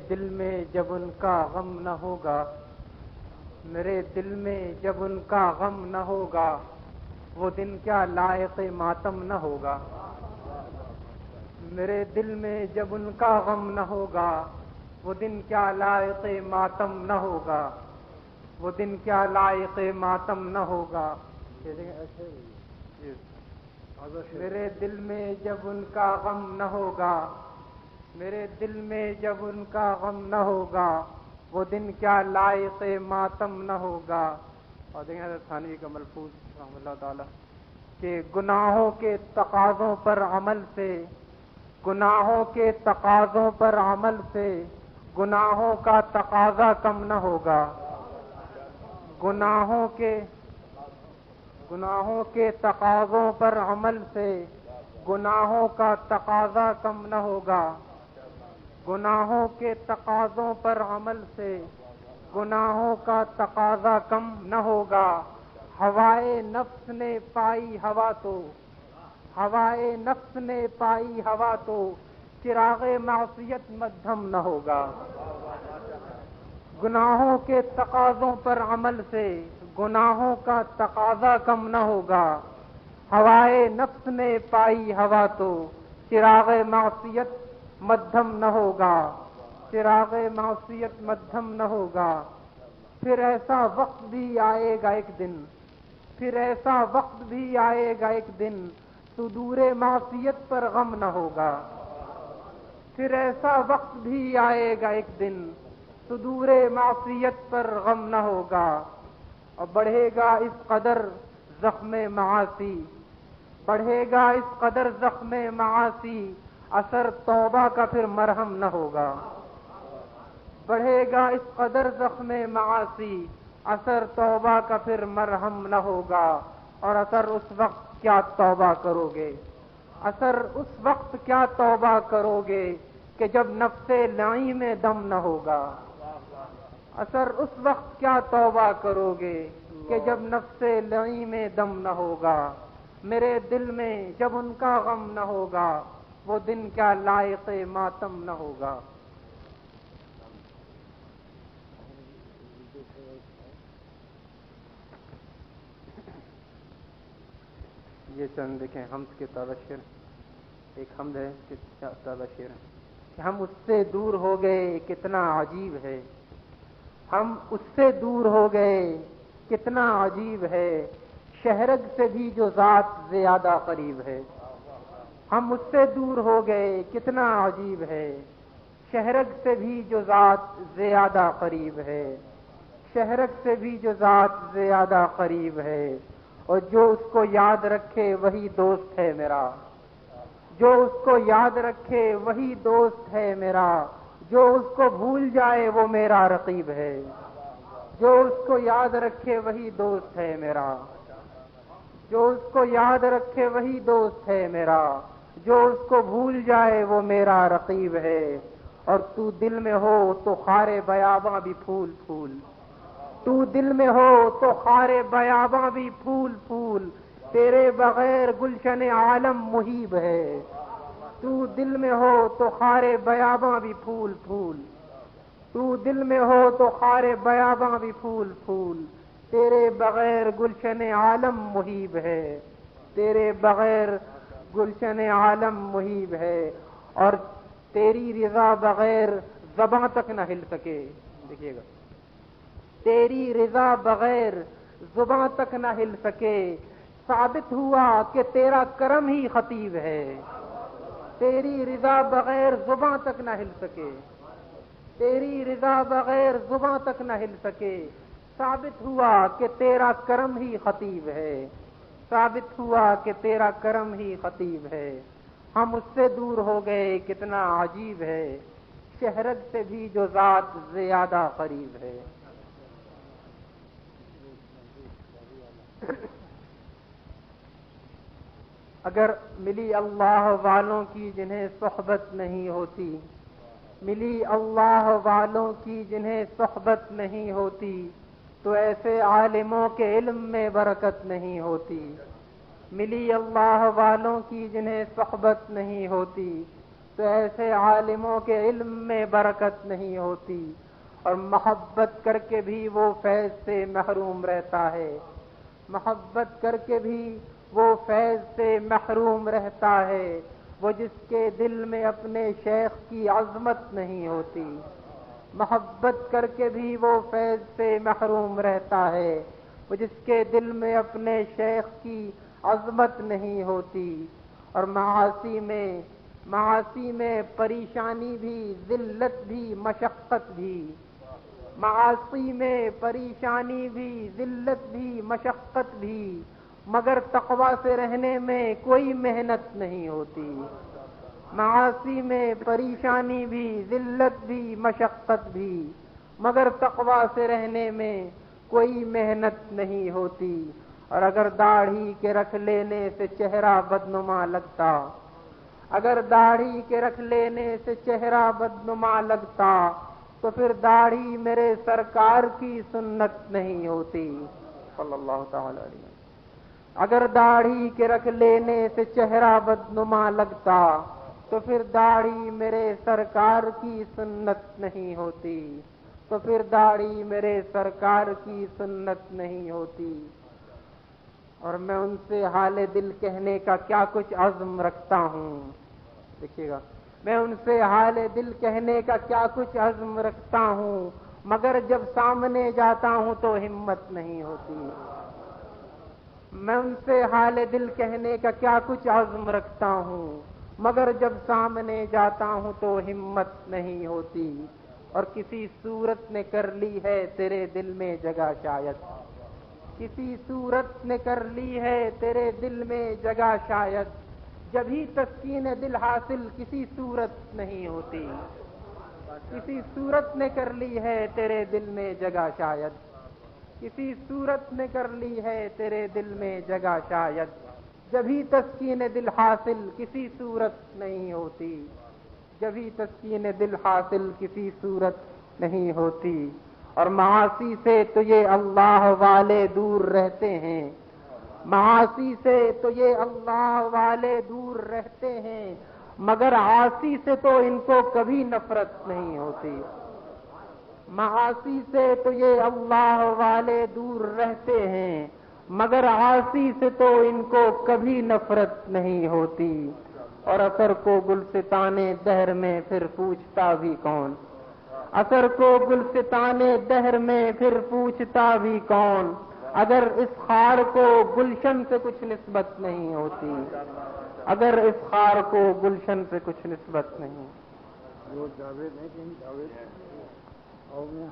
دل میں جب ان کا غم نہ ہوگا، میرے دل میں جب ان کا غم نہ ہوگا، وہ دن کیا لائق ماتم نہ ہوگا۔ میرے دل میں جب ان کا غم نہ ہوگا، وہ دن کیا لائق ماتم نہ ہوگا، وہ دن کیا لائق ماتم نہ ہوگا۔ میرے دل میں جب ان کا غم نہ ہوگا، میرے دل میں جب ان کا غم نہ ہوگا، وہ دن کیا لائق ماتم نہ ہوگا۔ اور دیکھیں حضرت تھانوی کا ملفوظ رحمۃ اللہ تعالی کہ گناہوں کے تقاضوں پر عمل سے، گناہوں کے تقاضوں پر عمل سے گناہوں کا تقاضا کم نہ ہوگا۔ گناہوں کے تقاضوں پر عمل سے گناہوں کا تقاضا کم نہ ہوگا۔ گناہوں کے تقاضوں پر عمل سے گناہوں کا تقاضا کم نہ ہوگا۔ ہوائے نفس نے پائی ہوا تو، ہوائے نفس نے پائی ہوا تو چراغ معصیت مدھم نہ ہوگا۔ گناہوں کے تقاضوں پر عمل سے گناہوں کا تقاضا کم نہ ہوگا۔ ہوائے نفس نے پائی ہوا تو چراغ معصیت مدھم نہ ہوگا، چراغ معصیت مدھم نہ ہوگا۔ پھر ایسا وقت بھی آئے گا ایک دن، پھر ایسا وقت بھی آئے گا ایک دن، صدور معصیت پر غم نہ ہوگا۔ پھر ایسا وقت بھی آئے گا ایک دن، صدور معصیت پر غم نہ ہوگا۔ اور بڑھے گا اس قدر زخم معاصی، بڑھے گا اس قدر زخم معاصی، اثر توبہ کا پھر مرہم نہ ہوگا۔ بڑھے گا اس قدر زخم معاصی، اثر توبہ کا پھر مرہم نہ ہوگا۔ اور اثر اس وقت کیا توبہ کرو گے، اثر اس وقت کیا توبہ کرو گے کہ جب نفس لعین میں دم نہ ہوگا۔ اثر اس وقت کیا توبہ کرو گے کہ جب نفس لعین میں دم نہ ہوگا۔ میرے دل میں جب ان کا غم نہ ہوگا، وہ دن کیا لائق ماتم نہ ہوگا۔ یہ چند دیکھیں حمد کے تازہ شعر، ایک حمد ہے کہ تازہ شعر ہے کہ ہم اس سے دور ہو گئے کتنا عجیب ہے، ہم اس سے دور ہو گئے کتنا عجیب ہے، شہرگ سے بھی جو ذات زیادہ قریب ہے۔ ہم اس سے دور ہو گئے کتنا عجیب ہے، شہرگ سے بھی جو ذات زیادہ قریب ہے، شہرگ سے بھی جو ذات زیادہ قریب ہے۔ اور جو اس کو یاد رکھے وہی دوست ہے میرا، جو اس کو یاد رکھے وہی دوست ہے میرا، جو اس کو بھول جائے وہ میرا رقیب ہے۔ جو اس کو یاد رکھے وہی دوست ہے میرا، جو اس کو یاد رکھے وہی دوست ہے میرا، جو اس کو بھول جائے وہ میرا رقیب ہے۔ اور تو دل میں ہو تو خار بیاباں بھی پھول پھول، تو دل میں ہو تو خار بیاباں بھی پھول پھول، تیرے بغیر گلشن عالم محیب ہے۔ تو دل میں ہو تو خار بیاباں بھی پھول پھول، تو دل میں ہو تو خار بیاباں بھی پھول پھول، تیرے بغیر گلشن عالم محیب ہے، تیرے بغیر گلشن عالم محیب ہے۔ اور تیری رضا بغیر زباں تک نہ ہل سکے، دیکھیے گا، تیری رضا بغیر زباں تک نہ ہل سکے، ثابت ہوا کہ تیرا کرم ہی خطیب ہے۔ تیری رضا بغیر زباں تک نہ ہل سکے، تیری رضا بغیر زباں تک نہ ہل سکے، ثابت ہوا کہ تیرا کرم ہی خطیب ہے، ثابت ہوا کہ تیرا کرم ہی خطیب ہے۔ ہم اس سے دور ہو گئے کتنا عجیب ہے، شہرگ سے بھی جو ذات زیادہ قریب ہے۔ اگر ملی اللہ والوں کی جنہیں صحبت نہیں ہوتی، ملی اللہ والوں کی جنہیں صحبت نہیں ہوتی، تو ایسے عالموں کے علم میں برکت نہیں ہوتی۔ ملی اللہ والوں کی جنہیں صحبت نہیں ہوتی، تو تو ایسے عالموں کے علم میں برکت نہیں ہوتی، اور محبت کر کے بھی وہ فیض سے محروم رہتا ہے، محبت کر کے بھی وہ فیض سے محروم رہتا ہے، وہ جس کے دل میں اپنے شیخ کی عظمت نہیں ہوتی، محبت کر کے بھی وہ فیض سے محروم رہتا ہے، وہ جس کے دل میں اپنے شیخ کی عظمت نہیں ہوتی۔ اور معاصی میں پریشانی بھی، ذلت بھی، مشقت بھی، معاصی میں پریشانی بھی، ذلت بھی، مشقت بھی، مگر تقوی سے رہنے میں کوئی محنت نہیں ہوتی، معاصی میں پریشانی بھی، ذلت بھی، مشقت بھی، مگر تقوی سے رہنے میں کوئی محنت نہیں ہوتی۔ اور اگر داڑھی کے رکھ لینے سے چہرہ بدنما لگتا، اگر داڑھی کے رکھ لینے سے چہرہ بدنما لگتا، تو پھر داڑھی میرے سرکار کی سنت نہیں ہوتی صلی اللہ تعالی علیہ وسلم۔ اگر داڑھی کے رکھ لینے سے چہرہ بدنما لگتا، تو پھر داڑھی میرے سرکار کی سنت نہیں ہوتی، تو پھر داڑھی میرے سرکار کی سنت نہیں ہوتی۔ اور میں ان سے حال دل کہنے کا کیا کچھ عزم رکھتا ہوں، دیکھیے گا، میں ان سے حال دل کہنے کا کیا کچھ عزم رکھتا ہوں، مگر جب سامنے جاتا ہوں تو ہمت نہیں ہوتی۔ میں ان سے حال دل کہنے کا کیا کچھ عزم رکھتا ہوں، مگر جب سامنے جاتا ہوں تو ہمت نہیں ہوتی۔ اور کسی صورت نے کر لی ہے تیرے دل میں جگہ شاید، کسی صورت نے کر لی ہے تیرے دل میں جگہ شاید، جبھی تسکین دل حاصل کسی صورت نہیں ہوتی، کسی صورت نے کر لی ہے تیرے دل میں جگہ شاید، کسی صورت نے کر لی ہے تیرے دل میں جگہ شاید، جبھی تسکین دل حاصل کسی صورت نہیں ہوتی، جبھی تسکین دل حاصل کسی صورت نہیں ہوتی۔ اور معاصی سے تو یہ اللہ والے دور رہتے ہیں، معاصی سے تو یہ اللہ والے دور رہتے ہیں، مگر عاصی سے تو ان کو کبھی نفرت نہیں ہوتی، معاصی سے تو یہ اللہ والے دور رہتے ہیں، مگر عاصی سے تو ان کو کبھی نفرت نہیں ہوتی۔ اور اثر کو گلستان دہر میں پھر پوچھتا بھی کون، اثر کو گلستان دہر میں پھر پوچھتا بھی کون، اگر اس خار کو گلشن سے کچھ نسبت نہیں ہوتی، اگر اس خار کو گلشن سے کچھ نسبت نہیں۔ وہ جاوید ہے کہ جاوید اور میں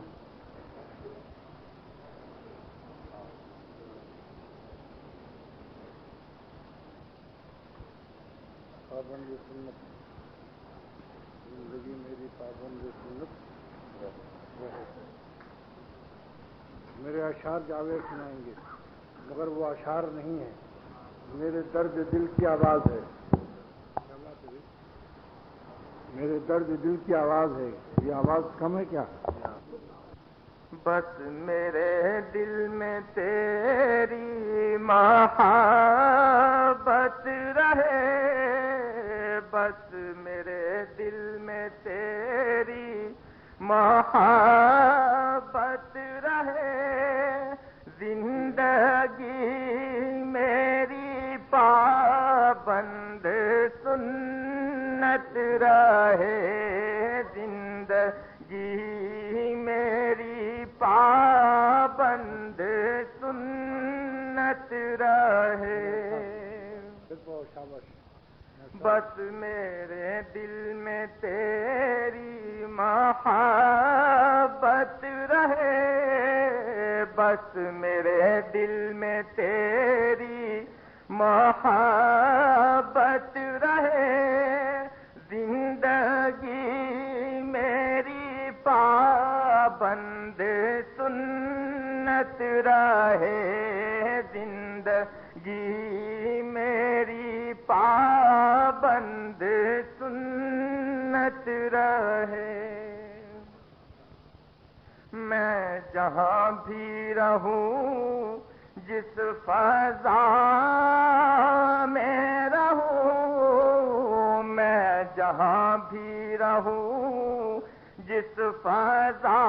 پابند سنت، زندگی میری پابند سنت رہے۔ میرے اشعار جاوید سنائیں گے، مگر وہ اشعار نہیں ہیں، میرے درد دل کی آواز ہے، میرے درد دل کی آواز ہے۔ یہ آواز کم ہے کیا؟ بس میرے دل میں تیری محبت رہے، بس میرے دل میں تیری محبت رہے، زندگی میری پابند سنت رہے، زندگی میری پابند سنت رہے۔ بس میرے دل میں تیری محبت رہے، بس میرے دل میں تیری محبت رہے، زندگی میری پابند سنت رہے، زندگی میری پابند سنت رہے۔ میں جہاں بھی رہوں، جس فضا میں رہوں، میں جہاں بھی رہوں جس فضا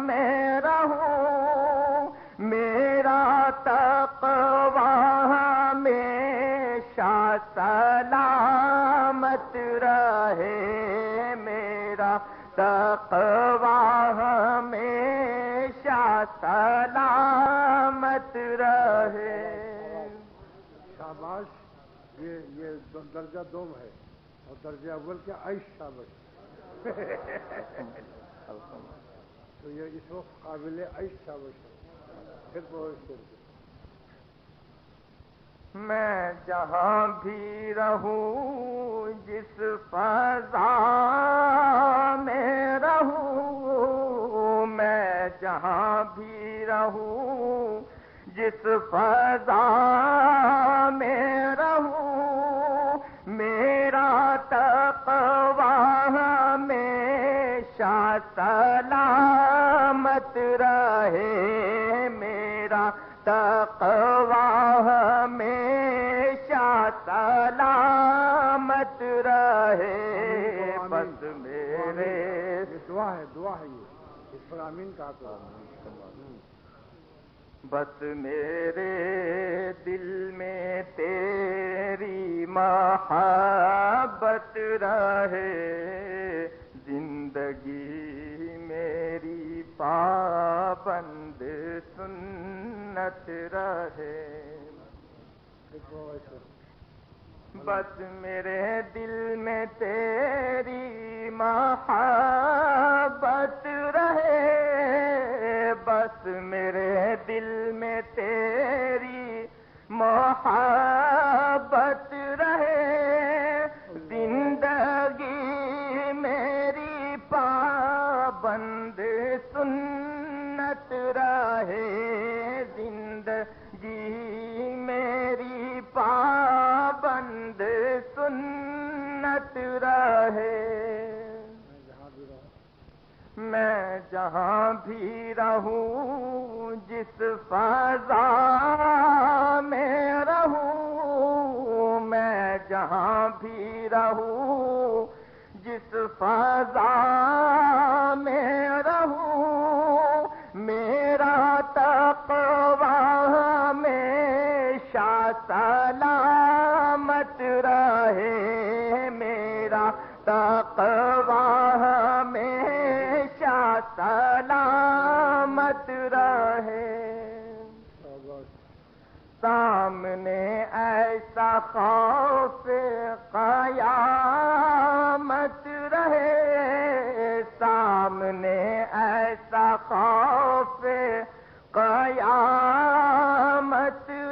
میں رہوں میرا تقویٰ ہمیشہ سلامت رہے میرا تقویٰ ہمیشہ سلامت رہے. شاباش. یہ درجہ دوم ہے اور درجہ اول کیا عیش شاباش. تو یہ اس وقت قابل عیش شاباش ہے. پھر میں جہاں بھی رہوں جس فضا میں رہوں میں جہاں بھی رہوں جس فضا میں رہوں میرا تقویٰ ہمیشہ سلامت رہے میرا تقویٰ ہمیشہ سلامت رہے. بس میرے دعا ہے یہ اس پر آمین کہا تو. بس میرے دل میں تیری محبت رہے زندگی میری پابند سنت رہے. بس میرے دل میں تیری محبت رہے بس میرے دل میں تیری محبت رہے زندگی میری پابند سنت رہے زندگی میری پابند سنت رہے. میں جہاں بھی رہوں جس فضا میں رہوں میں جہاں بھی رہوں جس فضا میں رہوں میرا تقویٰ ہمیشہ سلامت رہے میرا تقویٰ ہمیشہ سلامت رہے. سامنے ایسا خوف قیامت رہے سامنے ایسا خوف قیامت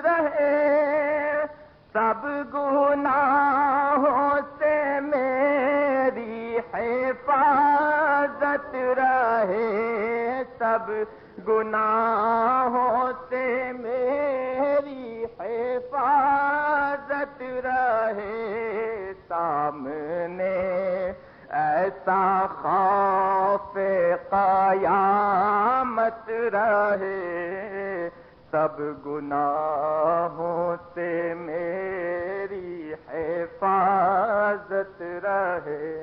رہے سب گناہوں سے میری حفاظت رہے سب گناہوں سے میری حفاظت رہے. سامنے ایسا خوف قیامت رہے سب گناہوں سے میری حفاظت رہے.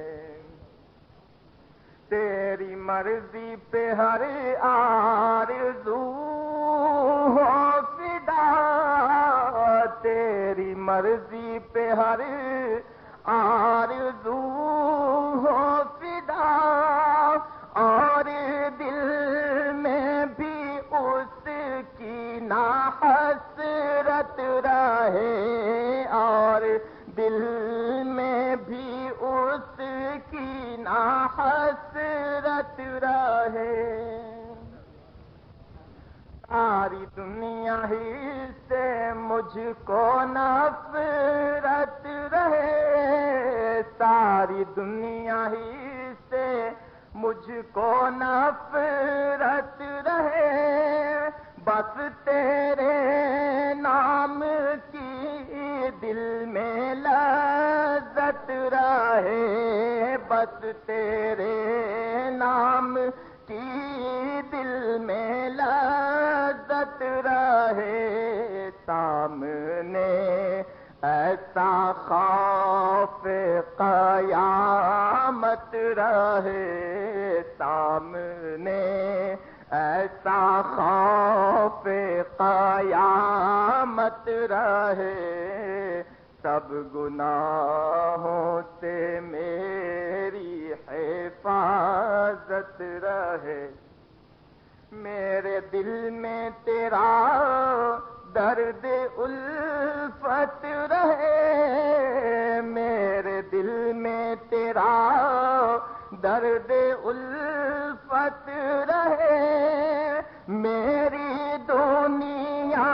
تیری مرضی پہ ہر آرزو ہو فدا تیری مرضی پہ ہر آرزو ہو فدا اور دل میں بھی اس کی نا حسرت رہے اور دل میں بھی اس کی نا حسرت رہے. ساری دنیا ہی سے مجھ کو نفرت رہے ساری دنیا ہی سے مجھ کو نفرت رہے بس تیرے نام کی دل میں لذت رہے بس تیرے نام کی دل میں لذت رہے. سامنے ایسا خوف رہے سامنے، ایسا خوف قیامت رہے، سب گناہوں سے میری حفاظت رہے، میرے دل میں تیرا درد الفت رہے، میرے دل میں تیرا درد الفت رہے، میری دنیا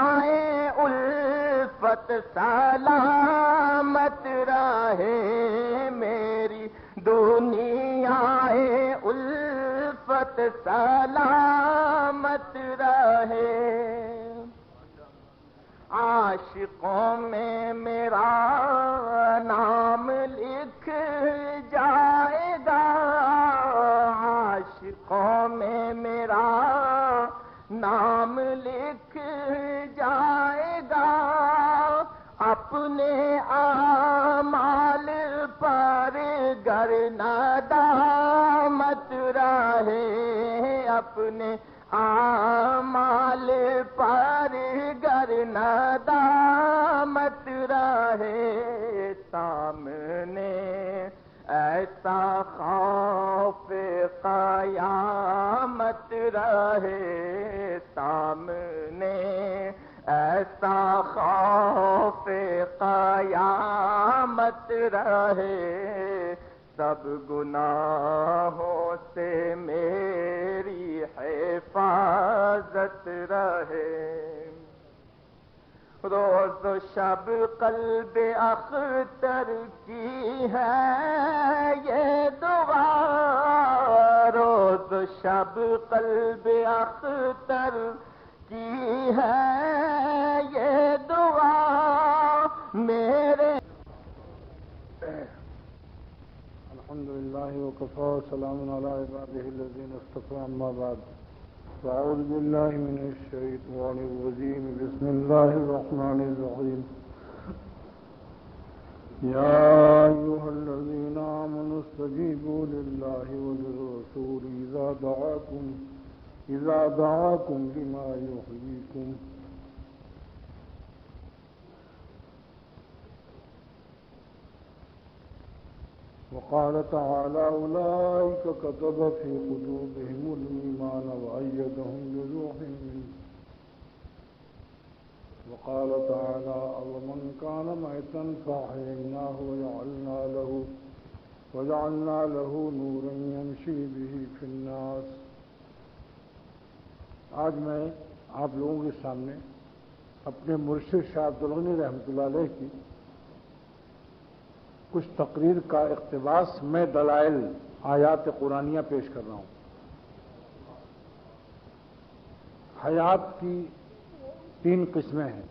الفت سلامت رہے، میری دنیا الفت سلامت رہے، عاشقوں میں میرا نام لکھ جائے گا، عاشقوں میں میرا نام لکھ جائے گا، اپنے اعمال پر گر ندامت رہے، اپنے اعمال پر گر ندامت رہے، سامنے ایسا خوف قیامت رہے، سامنے ایسا خوف قیامت رہے، سب گناہوں سے میری حفاظت رہے، روز و شب قلب اختر کی ہے یہ دعا، روز و شب قلب اختر کی ہے یہ دعا، میرے الحمدللہ وکفی وسلام علی عبادہ الذین اصطفی، اما بعد، اعوذ باللہ من الشیطان الرجیم، بسم اللہ الرحمن الرحیم، یا ایھا الذین آمنوا استجیبوا للہ وللرسول اذا دعاکم لما یحییکم، وقال تعالى أولئك كتب في قلوبهم الإيمان وأيدهم بروح منه، وقال تعالى أومن كان ميتا فأحييناه وجعلنا له نورا يمشي به في الناس۔ آج میں آپ لوگوں کے سامنے اپنے مرشد شاہ عبدالغنی رحمۃ اللہ علیہ کی کچھ تقریر کا اقتباس میں دلائل آیات قرآنیہ پیش کر رہا ہوں۔ حیات کی 3 قسمیں ہیں،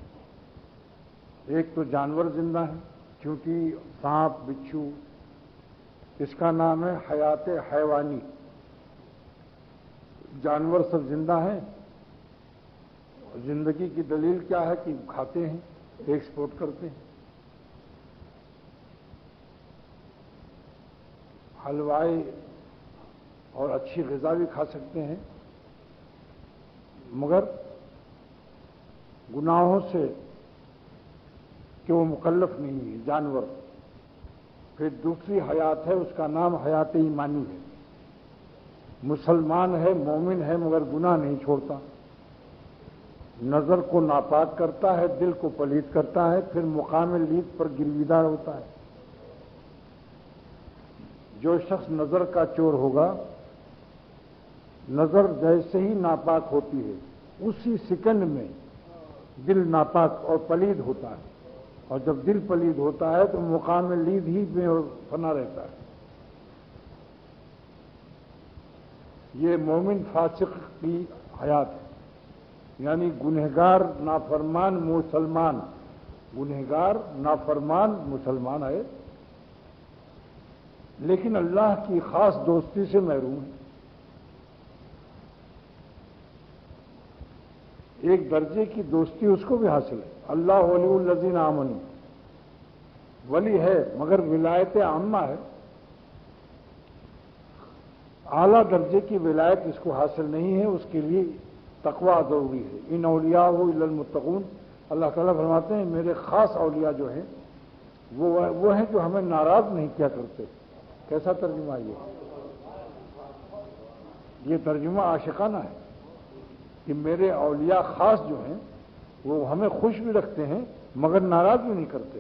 ایک تو جانور زندہ ہیں، چونٹی، سانپ، بچھو، اس کا نام ہے حیات حیوانی، جانور سب زندہ ہیں، زندگی کی دلیل کیا ہے کہ کھاتے ہیں، ایکسپورٹ کرتے ہیں، حلوائی اور اچھی غذا بھی کھا سکتے ہیں، مگر گناہوں سے کہ وہ مکلف نہیں ہے جانور۔ پھر دوسری حیات ہے، اس کا نام حیات ایمانی ہے، مسلمان ہے، مومن ہے، مگر گناہ نہیں چھوڑتا، نظر کو ناپاک کرتا ہے، دل کو پلید کرتا ہے، پھر مقام لید پر گرویدار ہوتا ہے۔ جو شخص نظر کا چور ہوگا، نظر جیسے ہی ناپاک ہوتی ہے اسی سیکنڈ میں دل ناپاک اور پلید ہوتا ہے، اور جب دل پلید ہوتا ہے تو مقام لید ہی میں فنا رہتا ہے۔ یہ مومن فاسق کی حیات ہے، یعنی گنہگار نافرمان مسلمان، گنہگار نافرمان مسلمان ہے لیکن اللہ کی خاص دوستی سے محروم ہے۔ ایک درجے کی دوستی اس کو بھی حاصل ہے، اللہ ولی الذین آمنوا، ولی ہے مگر ولایت عامہ ہے، اعلیٰ درجے کی ولایت اس کو حاصل نہیں ہے، اس کے لیے تقوی ضروری ہے۔ ان اولیاء الا المتقون، اللہ تعالیٰ فرماتے ہیں میرے خاص اولیاء جو ہیں وہ ہیں جو ہمیں ناراض نہیں کیا کرتے۔ کیسا ترجمہ یہ ترجمہ عاشقانہ ہے کہ میرے اولیاء خاص جو ہیں وہ ہمیں خوش بھی رکھتے ہیں مگر ناراض بھی نہیں کرتے،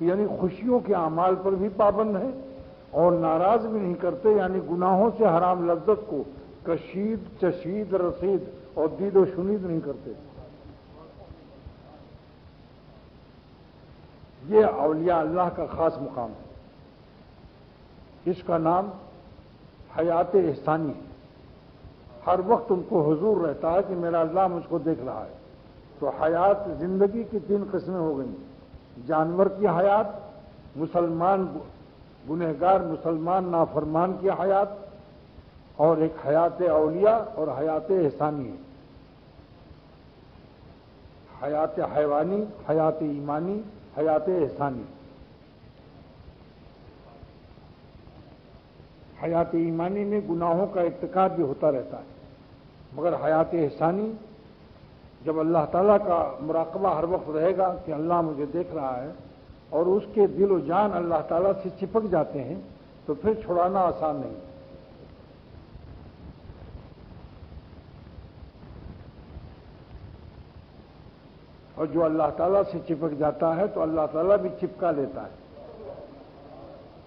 یعنی خوشیوں کے اعمال پر بھی پابند ہیں اور ناراض بھی نہیں کرتے، یعنی گناہوں سے حرام لذت کو کشید چشید رسید اور دید و شنید نہیں کرتے۔ یہ اولیاء اللہ کا خاص مقام ہے، اس کا نام حیات احسانی ہے۔ ہر وقت ان کو حضور رہتا ہے کہ میرا اللہ مجھ کو دیکھ رہا ہے۔ تو حیات زندگی کی 3 قسمیں ہو گئیں، جانور کی حیات، مسلمان گنہگار مسلمان نافرمان کی حیات، اور ایک حیات اولیاء اور حیات احسانی ہے۔ حیات حیوانی، حیات ایمانی، حیات احسانی۔ حیات ایمانی میں گناہوں کا ارتکاب بھی ہوتا رہتا ہے، مگر حیات احسانی جب اللہ تعالیٰ کا مراقبہ ہر وقت رہے گا کہ اللہ مجھے دیکھ رہا ہے اور اس کے دل و جان اللہ تعالیٰ سے چپک جاتے ہیں تو پھر چھڑانا آسان نہیں۔ اور جو اللہ تعالیٰ سے چپک جاتا ہے تو اللہ تعالیٰ بھی چپکا لیتا ہے،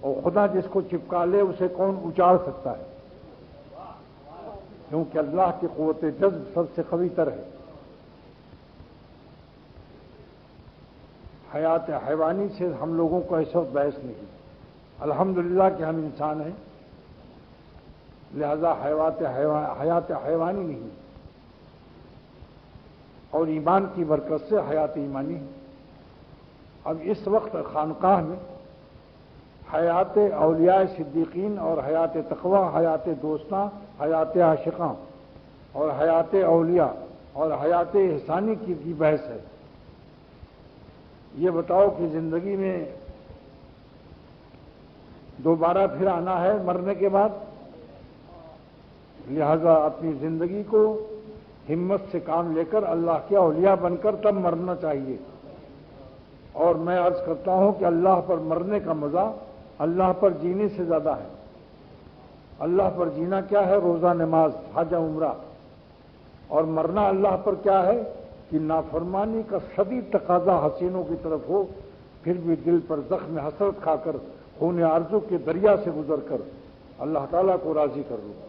اور خدا جس کو چپکا لے اسے کون اچاڑ سکتا ہے، کیونکہ اللہ کی قوت جذب سب سے قوی تر ہے۔ حیات حیوانی سے ہم لوگوں کو اس وقت بحث نہیں، الحمدللہ کہ ہم انسان ہیں، لہذا حیات حیوانی نہیں، اور ایمان کی برکت سے حیات ایمانی ہے۔ اب اس وقت خانقاہ میں حیات اولیاء صدیقین اور حیات تقوی، حیات دوستاں، حیات عاشقاں اور حیات اولیاء اور حیات احسانی کی بحث ہے۔ یہ بتاؤ کہ زندگی میں دوبارہ پھر آنا ہے مرنے کے بعد، لہذا اپنی زندگی کو ہمت سے کام لے کر اللہ کے اولیاء بن کر تب مرنا چاہیے۔ اور میں عرض کرتا ہوں کہ اللہ پر مرنے کا مزہ اللہ پر جینے سے زیادہ ہے۔ اللہ پر جینا کیا ہے؟ روزہ نماز، حج عمرہ، اور مرنا اللہ پر کیا ہے کہ نافرمانی کا شدید تقاضا حسینوں کی طرف ہو، پھر بھی دل پر زخم حسرت کھا کر خون آرزو کے دریا سے گزر کر اللہ تعالیٰ کو راضی کر لوں۔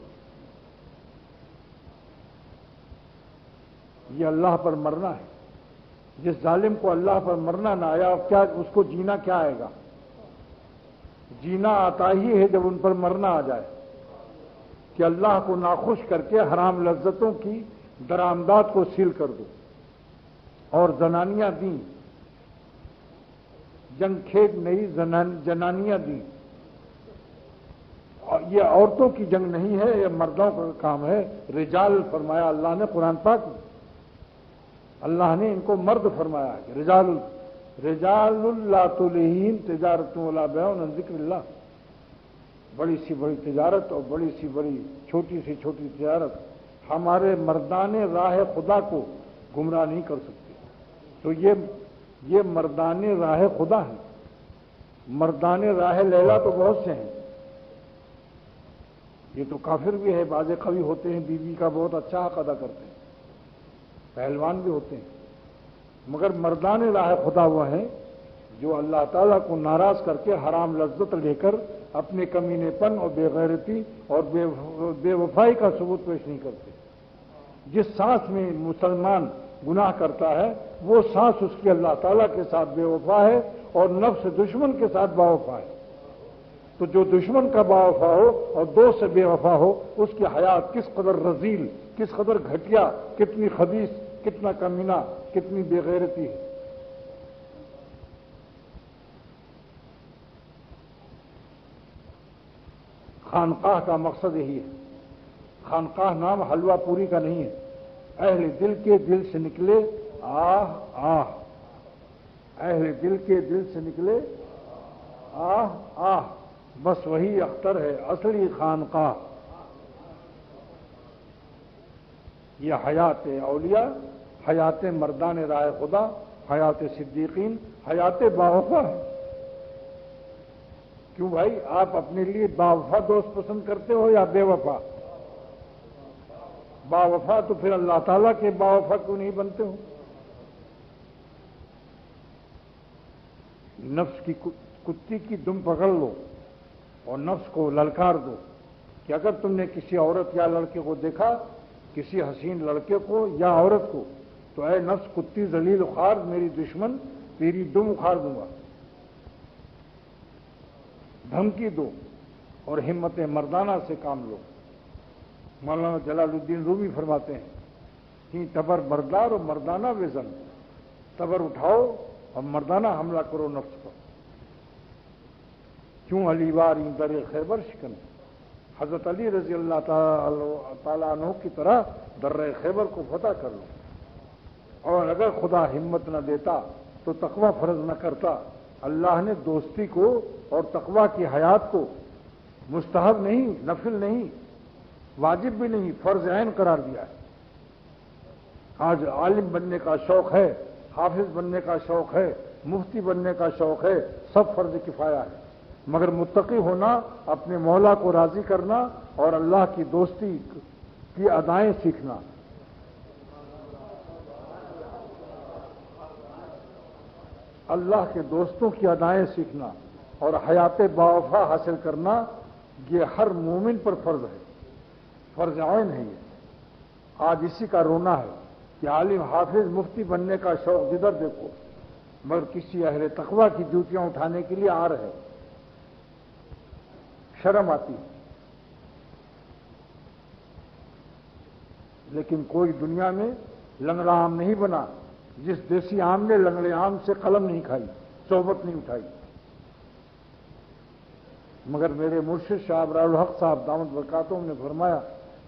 یہ اللہ پر مرنا ہے۔ جس ظالم کو اللہ پر مرنا نہ آیا، کیا اس کو جینا کیا آئے گا؟ جینا آتا ہی ہے جب ان پر مرنا آ جائے، کہ اللہ کو ناخوش کر کے حرام لذتوں کی درآمدات کو سیل کر دو، اور زنانیاں دیں، جنگ کھیت نئی جنانیاں دیں۔ یہ عورتوں کی جنگ نہیں ہے، یہ مردوں کا کام ہے۔ رجال فرمایا اللہ نے قرآن پاک میں، اللہ نے ان کو مرد فرمایا کہ رجال لا تلہیہم تجارت ولا بیع عن ذکر اللہ۔ بڑی سی بڑی تجارت اور بڑی سی بڑی چھوٹی سی چھوٹی تجارت ہمارے مردان راہ خدا کو گمراہ نہیں کر سکتے۔ تو یہ مردان راہ خدا ہیں۔ مردان راہ لیلا تو بہت سے ہیں، یہ تو کافر بھی ہے، بعض قوی ہوتے ہیں، بیوی کا بہت اچھا حق ادا کرتے ہیں، پہلوان بھی ہوتے ہیں، مگر مردان راہ خدا وہ ہیں جو اللہ تعالیٰ کو ناراض کر کے حرام لذت لے کر اپنے کمینے پن اور بے غیرتی اور بے وفائی کا ثبوت پیش نہیں کرتے۔ جس سانس میں مسلمان گناہ کرتا ہے وہ سانس اس کی اللہ تعالیٰ کے ساتھ بے وفا ہے اور نفس دشمن کے ساتھ با وفا ہے۔ تو جو دشمن کا با وفا ہو اور دوست سے بے وفا ہو، اس کی حیات کس قدر رذیل، کس قدر گھٹیا، کتنی خبیث، کتنا کمینہ، کتنی بے غیرتی ہے۔ خانقاہ کا مقصد یہی ہے۔ خانقاہ نام حلوہ پوری کا نہیں ہے۔ اہل دل کے دل سے نکلے آہ آہ، اہل دل کے دل سے نکلے آہ آہ، بس وہی اختر ہے اصلی خانقاہ۔ یہ حیات اولیاء، حیات مردان راہ خدا، حیات صدیقین، حیات باوفا ہے۔ کیوں بھائی، آپ اپنے لیے باوفا دوست پسند کرتے ہو یا بے وفا؟ باوفا تو پھر اللہ تعالیٰ کے باوفا کیوں نہیں بنتے ہو؟ نفس کی کتی کی دم پکڑ لو اور نفس کو للکار دو کہ اگر تم نے کسی عورت یا لڑکے کو دیکھا، کسی حسین لڑکے کو یا عورت کو، تو اے نفس کتی ذلیل خوار، میری دشمن، تیری دم اکھاڑ دوں گا۔ دھمکی دو اور ہمت مردانہ سے کام لو۔ مولانا جلال الدین رومی فرماتے ہیں کہ تبر بردار اور مردانہ وزن، تبر اٹھاؤ اور مردانہ حملہ کرو نفس پر۔ کیوں علی وار در خیبر شکن، حضرت علی رضی اللہ تعالیٰ عنہ کی طرح در خیبر کو فتح کر لو۔ اور اگر خدا ہمت نہ دیتا تو تقوی فرض نہ کرتا۔ اللہ نے دوستی کو اور تقوی کی حیات کو مستحب نہیں، نفل نہیں، واجب بھی نہیں، فرض عین قرار دیا ہے۔ آج عالم بننے کا شوق ہے، حافظ بننے کا شوق ہے، مفتی بننے کا شوق ہے، سب فرض کفایہ ہے، مگر متقی ہونا، اپنے مولا کو راضی کرنا اور اللہ کی دوستی کی ادائیں سیکھنا، اللہ کے دوستوں کی ادائیں سیکھنا اور حیات باوفا حاصل کرنا، یہ ہر مومن پر فرض ہے، فرض عین ہے یہ۔ آج اسی کا رونا ہے کہ عالم حافظ مفتی بننے کا شوق جدھر دیکھو، مگر کسی اہل تقوی کی ڈیوٹیاں اٹھانے کے لیے آ رہے، شرم آتی ہے۔ لیکن کوئی دنیا میں لنگڑا آم نہیں بنا جس دیسی آم نے لنگڑے آم سے قلم نہیں کھائی، صحبت نہیں اٹھائی۔ مگر میرے مرشد شاہ ابرار الحق صاحب دامت برکاتہم نے فرمایا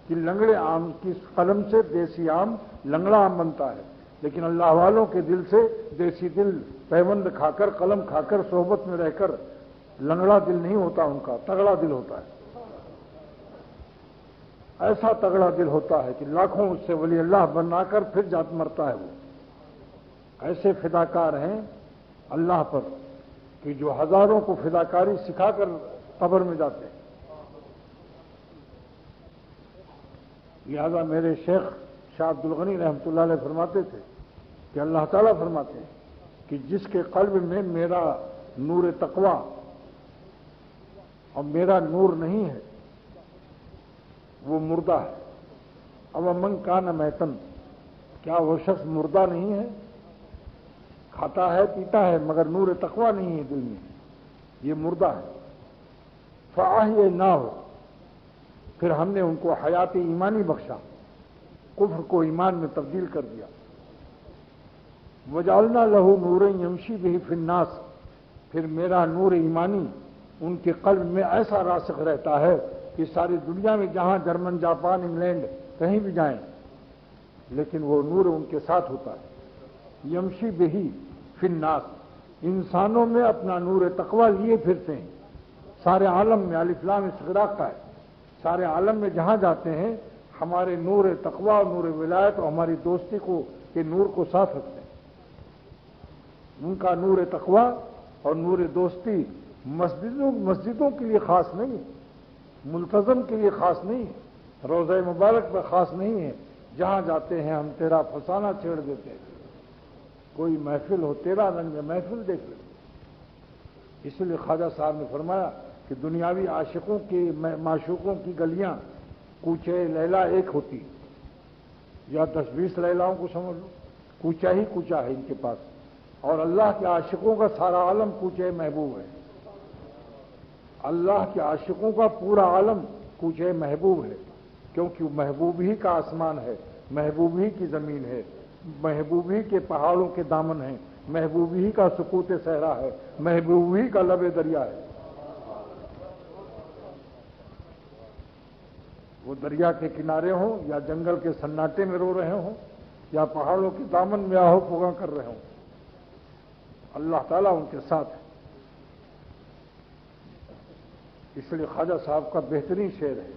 کہ لنگڑے آم کی قلم سے دیسی آم لنگڑا آم بنتا ہے، لیکن اللہ والوں کے دل سے دیسی دل پیوند کھا کر، قلم کھا کر، صحبت میں رہ کر لنگڑا دل نہیں ہوتا، ان کا تگڑا دل ہوتا ہے۔ ایسا تگڑا دل ہوتا ہے کہ لاکھوں اس سے ولی اللہ بنا کر پھر جات مرتا ہے۔ وہ ایسے فداکار ہیں اللہ پر کہ جو ہزاروں کو فداکاری سکھا کر قبر میں جاتے ہیں۔ لہذا میرے شیخ شاہ عبد الغنی رحمۃ اللہ علیہ فرماتے تھے کہ اللہ تعالیٰ فرماتے ہیں کہ جس کے قلب میں میرا نور تقوی اور میرا نور نہیں ہے وہ مردہ ہے۔ اب من کان میتن، کیا وہ شخص مردہ نہیں ہے؟ کھاتا ہے، پیتا ہے، مگر نور تقوی نہیں ہے دل میں، یہ مردہ ہے۔ فَأَحْيَيْنَاهُ، پھر ہم نے ان کو حیات ایمانی بخشا، کفر کو ایمان میں تبدیل کر دیا۔ وَجَعَلْنَا لَهُ نُورًا يَمْشِي بِهِ فِي النَّاسِ، پھر میرا نور ایمانی ان کے قلب میں ایسا راسخ رہتا ہے کہ ساری دنیا میں جہاں جرمن، جاپان، انگلینڈ کہیں بھی جائیں لیکن وہ نور ان کے ساتھ ہوتا ہے۔ یمشی بہی فی الناس، انسانوں میں اپنا نور تقوی لیے پھرتے ہیں، سارے عالم میں، الف لام استغراق کا ہے، سارے عالم میں جہاں جاتے ہیں ہمارے نور تقوی اور نور ولایت اور ہماری دوستی کو کے نور کو ساتھ رکھتے ہیں۔ ان کا نور تقوی اور نور دوستی مسجدوں کے لیے خاص نہیں ہے، ملتزم کے لیے خاص نہیں ہے، روضہ مبارک پر خاص نہیں ہے، جہاں جاتے ہیں ہم تیرا فسانہ چھیڑ دیتے ہیں۔ کوئی محفل ہو، تیرا رنگ محفل دیکھ لے۔ اس لیے خواجہ صاحب نے فرمایا کہ دنیاوی عاشقوں کی، معشوقوں کی گلیاں کوچے لیلا ایک ہوتی، یا 10-20 لیلاؤں کو سمجھ لو، کوچا ہی کوچا ہے ان کے پاس، اور اللہ کے عاشقوں کا سارا عالم کوچے محبوب ہے۔ اللہ کے عاشقوں کا پورا عالم کوچے محبوب ہے، کیونکہ محبوب ہی کا آسمان ہے، محبوب ہی کی زمین ہے، محبوب ہی کے پہاڑوں کے دامن ہیں، محبوب ہی کا سکوت صحرا ہے، محبوب ہی کا لب دریا ہے۔ وہ دریا کے کنارے ہوں یا جنگل کے سناٹے میں رو رہے ہوں یا پہاڑوں کے دامن میں آہو پھگاں کر رہے ہوں، اللہ تعالیٰ ان کے ساتھ ہے۔ اس لیے خواجہ صاحب کا بہترین شعر ہے،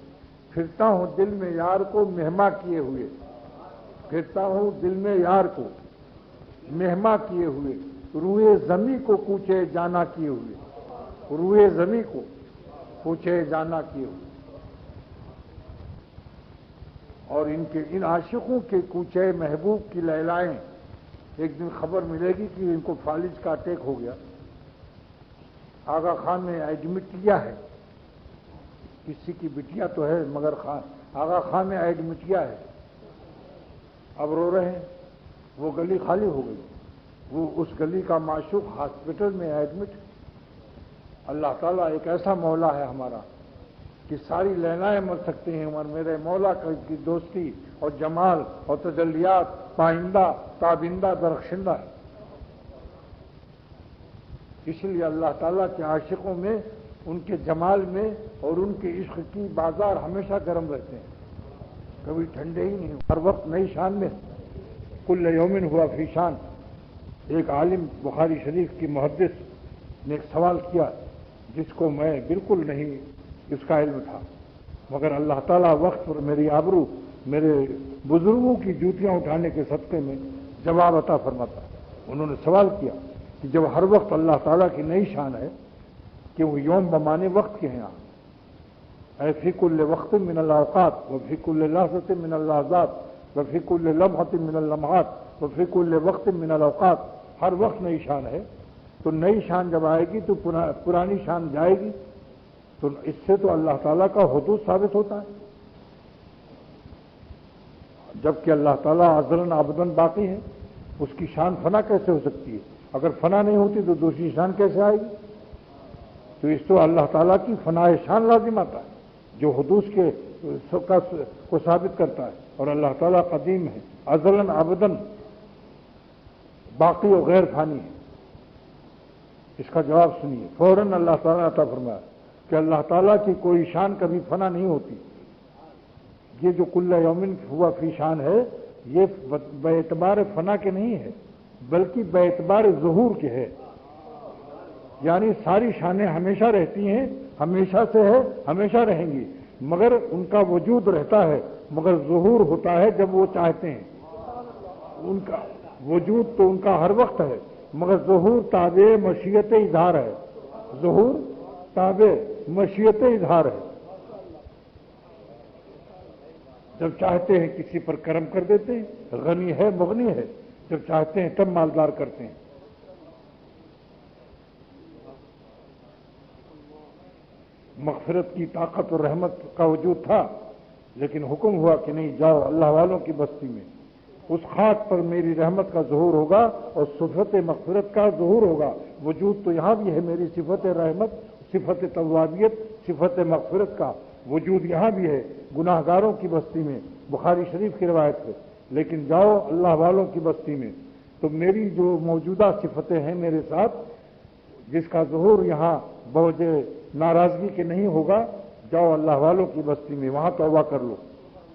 پھرتا ہوں دل میں یار کو مہما کیے ہوئے، پھرتا ہوں دل میں یار کو مہما کیے ہوئے، روئے زمیں کو کوچے جانا کیے ہوئے، روئے زمیں کو کوچے جانا کیے ہوئے۔ اور ان عاشقوں کے کوچے محبوب کی لیلائیں، ایک دن خبر ملے گی کہ ان کو فالج کا اٹیک ہو گیا، آغا خان نے ایڈمٹ کیا ہے، کسی کی بٹیا تو ہے مگر آغا خان نے ایڈمٹ کیا ہے، اب رو رہے ہیں، وہ گلی خالی ہو گئی، وہ اس گلی کا معشوق ہاسپٹل میں ایڈمٹ۔ اللہ تعالیٰ ایک ایسا مولا ہے ہمارا کہ ساری لیلائیں مر سکتے ہیں، اور میرے مولا کی دوستی اور جمال اور تجلیات پائندہ تابندہ درخشندہ ہے۔ اس لیے اللہ تعالیٰ کے عاشقوں میں، ان کے جمال میں اور ان کے عشق کی بازار ہمیشہ گرم رہتے ہیں، کبھی ٹھنڈے ہی نہیں، ہر وقت نئی شان میں، کل یومن ہوا فی شان۔ ایک عالم بخاری شریف کی محدث نے ایک سوال کیا جس کو میں بالکل نہیں اس کا علم تھا، مگر اللہ تعالیٰ وقت پر میری آبرو، میرے بزرگوں کی جوتیاں اٹھانے کے صدقے میں جواب عطا فرماتا۔ انہوں نے سوال کیا کہ جب ہر وقت اللہ تعالیٰ کی نئی شان ہے کہ وہ یوم بمانے وقت کے ہیں، اے فی کل وقت من الاوقات وفی کل لحظۃ من اللحظات وفی کل لمحۃ من اللمحات وفی کل وقت من الاوقات، ہر وقت نئی شان ہے، تو نئی شان جب آئے گی تو پرانی شان جائے گی، تو اس سے تو اللہ تعالیٰ کا حدود ثابت ہوتا ہے، جبکہ اللہ تعالیٰ ازلاً ابداً باقی ہے، اس کی شان فنا کیسے ہو سکتی ہے؟ اگر فنا نہیں ہوتی تو دوسری شان کیسے آئے گی؟ تو اس تو اللہ تعالیٰ کی فنا شان لازم آتا ہے جو حدوث کے کو ثابت کرتا ہے، اور اللہ تعالیٰ قدیم ہے، ازلاً ابداً باقی و غیر فانی ہے۔ اس کا جواب سنیے، فوراً اللہ تعالیٰ عطا فرمایا کہ اللہ تعالیٰ کی کوئی شان کبھی فنا نہیں ہوتی۔ یہ جو کل یومن ہوا فی شان ہے، یہ بے اعتبار فنا کے نہیں ہے، بلکہ بے اعتبار ظہور کے ہے، یعنی ساری شانیں ہمیشہ رہتی ہیں، ہمیشہ سے ہے، ہمیشہ رہیں گی، مگر ان کا وجود رہتا ہے، مگر ظہور ہوتا ہے جب وہ چاہتے ہیں۔ ان کا وجود تو ان کا ہر وقت ہے، مگر ظہور تابع مشیت اظہار ہے، ظہور تابع مشیت اظہار ہے۔ جب چاہتے ہیں کسی پر کرم کر دیتے ہیں، غنی ہے مغنی ہے، جب چاہتے ہیں تب مالدار کرتے ہیں۔ مغفرت کی طاقت اور رحمت کا وجود تھا، لیکن حکم ہوا کہ نہیں، جاؤ اللہ والوں کی بستی میں، اس خاک پر میری رحمت کا ظہور ہوگا اور صفت مغفرت کا ظہور ہوگا۔ وجود تو یہاں بھی ہے، میری صفت رحمت، صفت توابیت، صفت مغفرت کا وجود یہاں بھی ہے گناہ گاروں کی بستی میں، بخاری شریف کی روایت ہے، لیکن جاؤ اللہ والوں کی بستی میں تو میری جو موجودہ صفتیں ہیں میرے ساتھ، جس کا ظہور یہاں بوجھ ناراضگی کے نہیں ہوگا، جاؤ اللہ والوں کی بستی میں، وہاں توبہ کر لو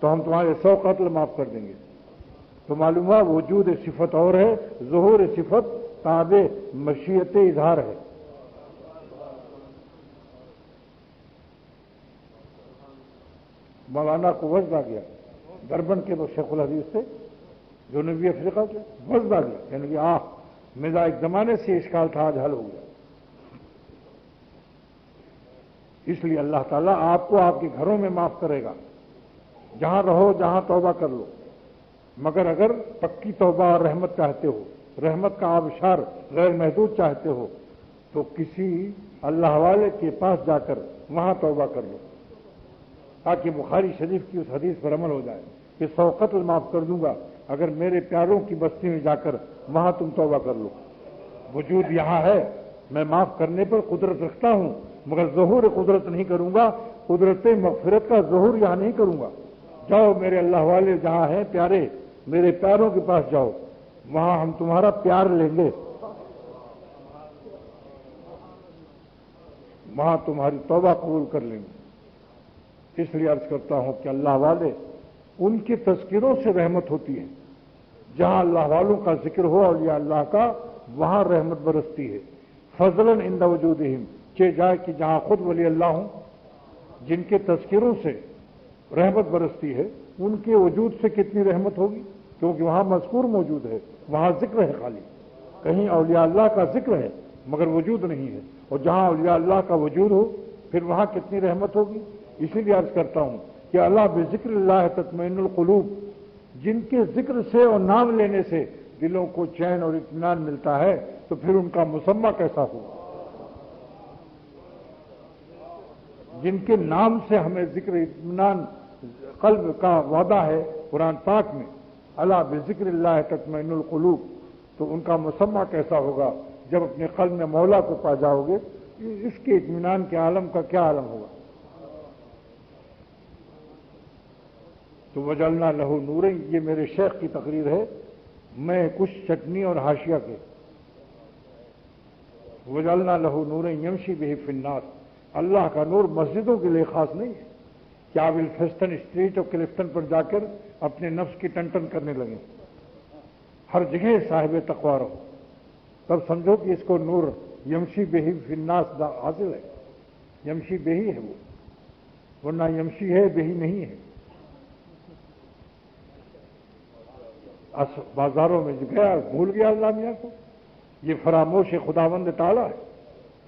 تو ہم تمہارے 100 قتل معاف کر دیں گے۔ تو معلوم ہوا وجود صفت اور ہے، ظہور صفت تابع مشیت اظہار ہے۔ مولانا کو وفد آ گیا دربن کے شیخ الحدیث سے، جنوبی افریقہ کے، وفد آ گیا، یعنی کہ میرا ایک زمانے سے اشکال تھا، آج حل ہو گیا۔ اس لیے اللہ تعالیٰ آپ کو آپ کے گھروں میں معاف کرے گا، جہاں رہو، جہاں توبہ کر لو، مگر اگر پکی توبہ اور رحمت چاہتے ہو، رحمت کا آبشار غیر محدود چاہتے ہو، تو کسی اللہ والے کے پاس جا کر وہاں توبہ کر لو، تاکہ بخاری شریف کی اس حدیث پر عمل ہو جائے کہ 100 قتل معاف کر دوں گا اگر میرے پیاروں کی بستی میں جا کر وہاں تم توبہ کر لو۔ وجود یہاں ہے، میں معاف کرنے پر قدرت رکھتا ہوں، مگر ظہور قدرت نہیں کروں گا، قدرت مغفرت کا ظہور یہاں نہیں کروں گا۔ جاؤ میرے اللہ والے جہاں ہیں پیارے، میرے پیاروں کے پاس جاؤ، وہاں ہم تمہارا پیار لیں گے، وہاں تمہاری توبہ قبول کر لیں گے۔ اس لیے عرض کرتا ہوں کہ اللہ والے، ان کے تذکروں سے رحمت ہوتی ہے، جہاں اللہ والوں کا ذکر ہو اولیاء اللہ کا، وہاں رحمت برستی ہے۔ فضلاً عند وجودہم، چہ جائے کہ جہاں خود ولی اللہ ہوں، جن کے تذکروں سے رحمت برستی ہے، ان کے وجود سے کتنی رحمت ہوگی۔ کیونکہ وہاں مذکور موجود ہے، وہاں ذکر ہے خالی، کہیں اولیاء اللہ کا ذکر ہے مگر وجود نہیں ہے، اور جہاں اولیاء اللہ کا وجود ہو پھر وہاں کتنی رحمت ہوگی۔ اسی لیے عرض کرتا ہوں کہ اللہ بذکر اللہ تطمئن القلوب، جن کے ذکر سے اور نام لینے سے دلوں کو چین اور اطمینان ملتا ہے، تو پھر ان کا مسمہ کیسا ہوگا؟ جن کے نام سے ہمیں ذکر اطمینان قلب کا وعدہ ہے قرآن پاک میں، الا بذکر اللہ تطمئن القلوب، تو ان کا مسمہ کیسا ہوگا جب اپنے قلب میں مولا کو پا جاؤ گے؟ اس کے اطمینان کے عالم کا کیا عالم ہوگا؟ تو وجعلنا لہ نورین، یہ میرے شیخ کی تقریر ہے، میں کچھ چٹنی اور حاشیہ کے۔ وجعلنا لہ نورین یمشی بہ فی الناس، اللہ کا نور مسجدوں کے لیے خاص نہیں ہے کہ آپ الفسٹن اسٹریٹ اور کلفٹن پر جا کر اپنے نفس کی ٹن ٹن کرنے لگیں، ہر جگہ صاحب تقوی رہو، تب سمجھو کہ اس کو نور یمشی بہ فی الناس حاصل ہے۔ یمشی بہی ہے وہ، ورنہ یمشی ہے بہی نہیں ہے۔ بازاروں میں گیا بھول گیا اللہ میاں کو، یہ فراموش خداوند تعالیٰ ہے،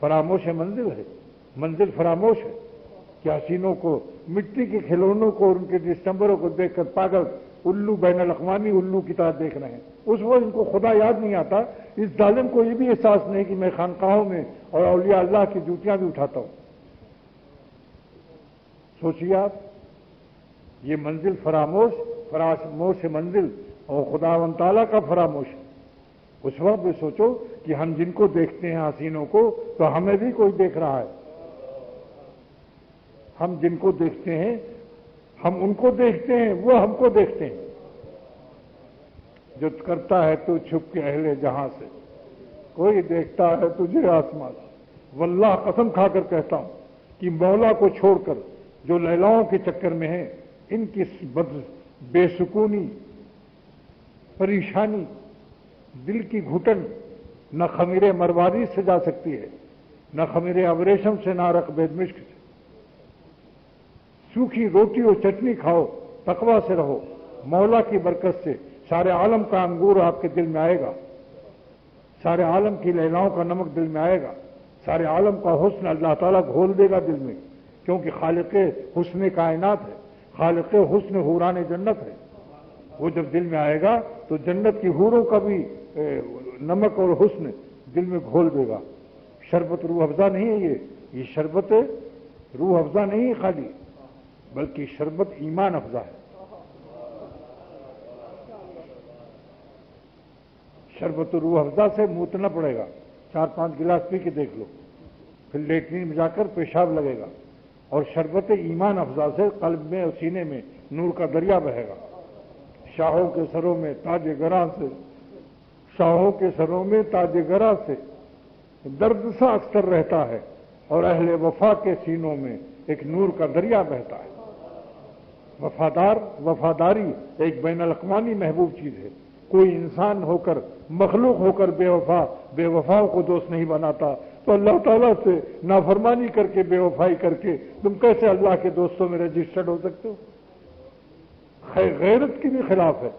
فراموش منزل ہے، منزل فراموش ہے کہ حسینوں کو، مٹی کے کھلونوں کو اور ان کے ڈسٹمبروں کو دیکھ کر پاگل الو بین الاقوامی الو کی طرح دیکھ رہے ہیں۔ اس وقت ان کو خدا یاد نہیں آتا، اس ظالم کو یہ بھی احساس نہیں کہ میں خانقاہوں میں اور اولیاء اللہ کی جوتیاں بھی اٹھاتا ہوں۔ سوچیے آپ، یہ منزل فراموش منزل اور خداوند تعالیٰ کا فراموش ہے۔ اس وقت بھی سوچو کہ ہم جن کو دیکھتے ہیں حسینوں کو، تو ہمیں بھی کوئی دیکھ رہا ہے۔ ہم جن کو دیکھتے ہیں، ہم ان کو دیکھتے ہیں، وہ ہم کو دیکھتے ہیں۔ جو کرتا ہے تو چھپ کے اہل جہاں سے، کوئی دیکھتا ہے تجھے آسمان سے۔ واللہ قسم کھا کر کہتا ہوں کہ مولا کو چھوڑ کر جو لیلاؤں کے چکر میں ہیں، ان کی بے سکونی، پریشانی، دل کی گھٹن نہ خمیر مرواری سے جا سکتی ہے، نہ خمیر ابریشم سے، نہ رقب مشک سے۔ سوکھی روٹی اور چٹنی کھاؤ، تقوی سے رہو، مولا کی برکت سے سارے عالم کا انگور آپ کے دل میں آئے گا، سارے عالم کی لیلاؤں کا نمک دل میں آئے گا، سارے عالم کا حسن اللہ تعالیٰ گھول دے گا دل میں، کیونکہ خالق حسن کائنات ہے، خالق حسن حوران جنت ہے۔ وہ جب دل میں آئے گا تو جنت کی حوروں کا بھی نمک اور حسن دل میں گھول دے گا۔ شربت روح افزا نہیں ہے، یہ شربت روح افزا نہیں ہے خالی، بلکہ شربت ایمان افزا ہے۔ شربت روح افزا سے موتنا پڑے گا، 4-5 گلاس پی کے دیکھ لو، پھر لیٹرین میں جا کر پیشاب لگے گا۔ اور شربت ایمان افزا سے قلب میں اور سینے میں نور کا دریا بہے گا۔ شاہوں کے سروں میں تاج گراں سے، شاہوں کے سروں میں تاج گراں سے درد سا اکثر رہتا ہے، اور اہل وفا کے سینوں میں ایک نور کا دریا بہتا ہے۔ وفاداری ایک بین الاقوامی محبوب چیز ہے۔ کوئی انسان ہو کر، مخلوق ہو کر بے وفاؤں کو دوست نہیں بناتا، تو اللہ تعالیٰ سے نافرمانی کر کے، بے وفائی کر کے تم کیسے اللہ کے دوستوں میں رجسٹرڈ ہو سکتے ہو؟ غیرت کی بھی خلاف ہے،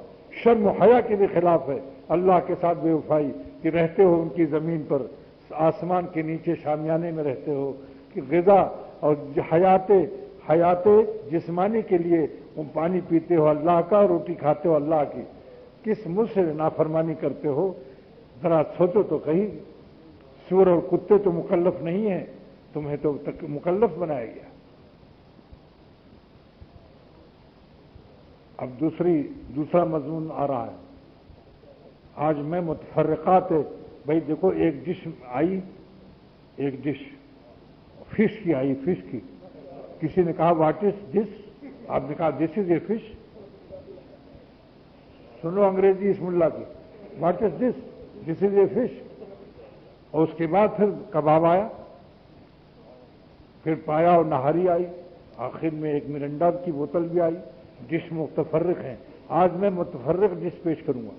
شرم و حیا کی بھی خلاف ہے اللہ کے ساتھ بے وفائی، کہ رہتے ہو ان کی زمین پر، آسمان کے نیچے شامیانے میں رہتے ہو، کہ غذا اور حیات جسمانی کے لیے پانی پیتے ہو اللہ کا، روٹی کھاتے ہو اللہ کی، کس منہ سے نافرمانی کرتے ہو؟ ذرا سوچو تو کہیں۔ سور اور کتے تو مکلف نہیں ہیں، تمہیں تو مکلف بنایا گیا۔ اب دوسرا مضمون آ رہا ہے۔ آج میں متفرقات، بھائی دیکھو، ایک ڈش آئی، ایک ڈش فش کی آئی، فش کی، کسی نے کہا واٹ از دس، آپ نے کہا دس از اے فش۔ سنو انگریزی اسم اللہ کی، what is this, this is a fish. اور اس کے بعد پھر کباب آیا، پھر پایا اور نہاری آئی، آخر میں ایک مرنڈا کی بوتل بھی آئی۔ ڈش متفرق ہیں۔ آج میں متفرق ڈش پیش کروں گا۔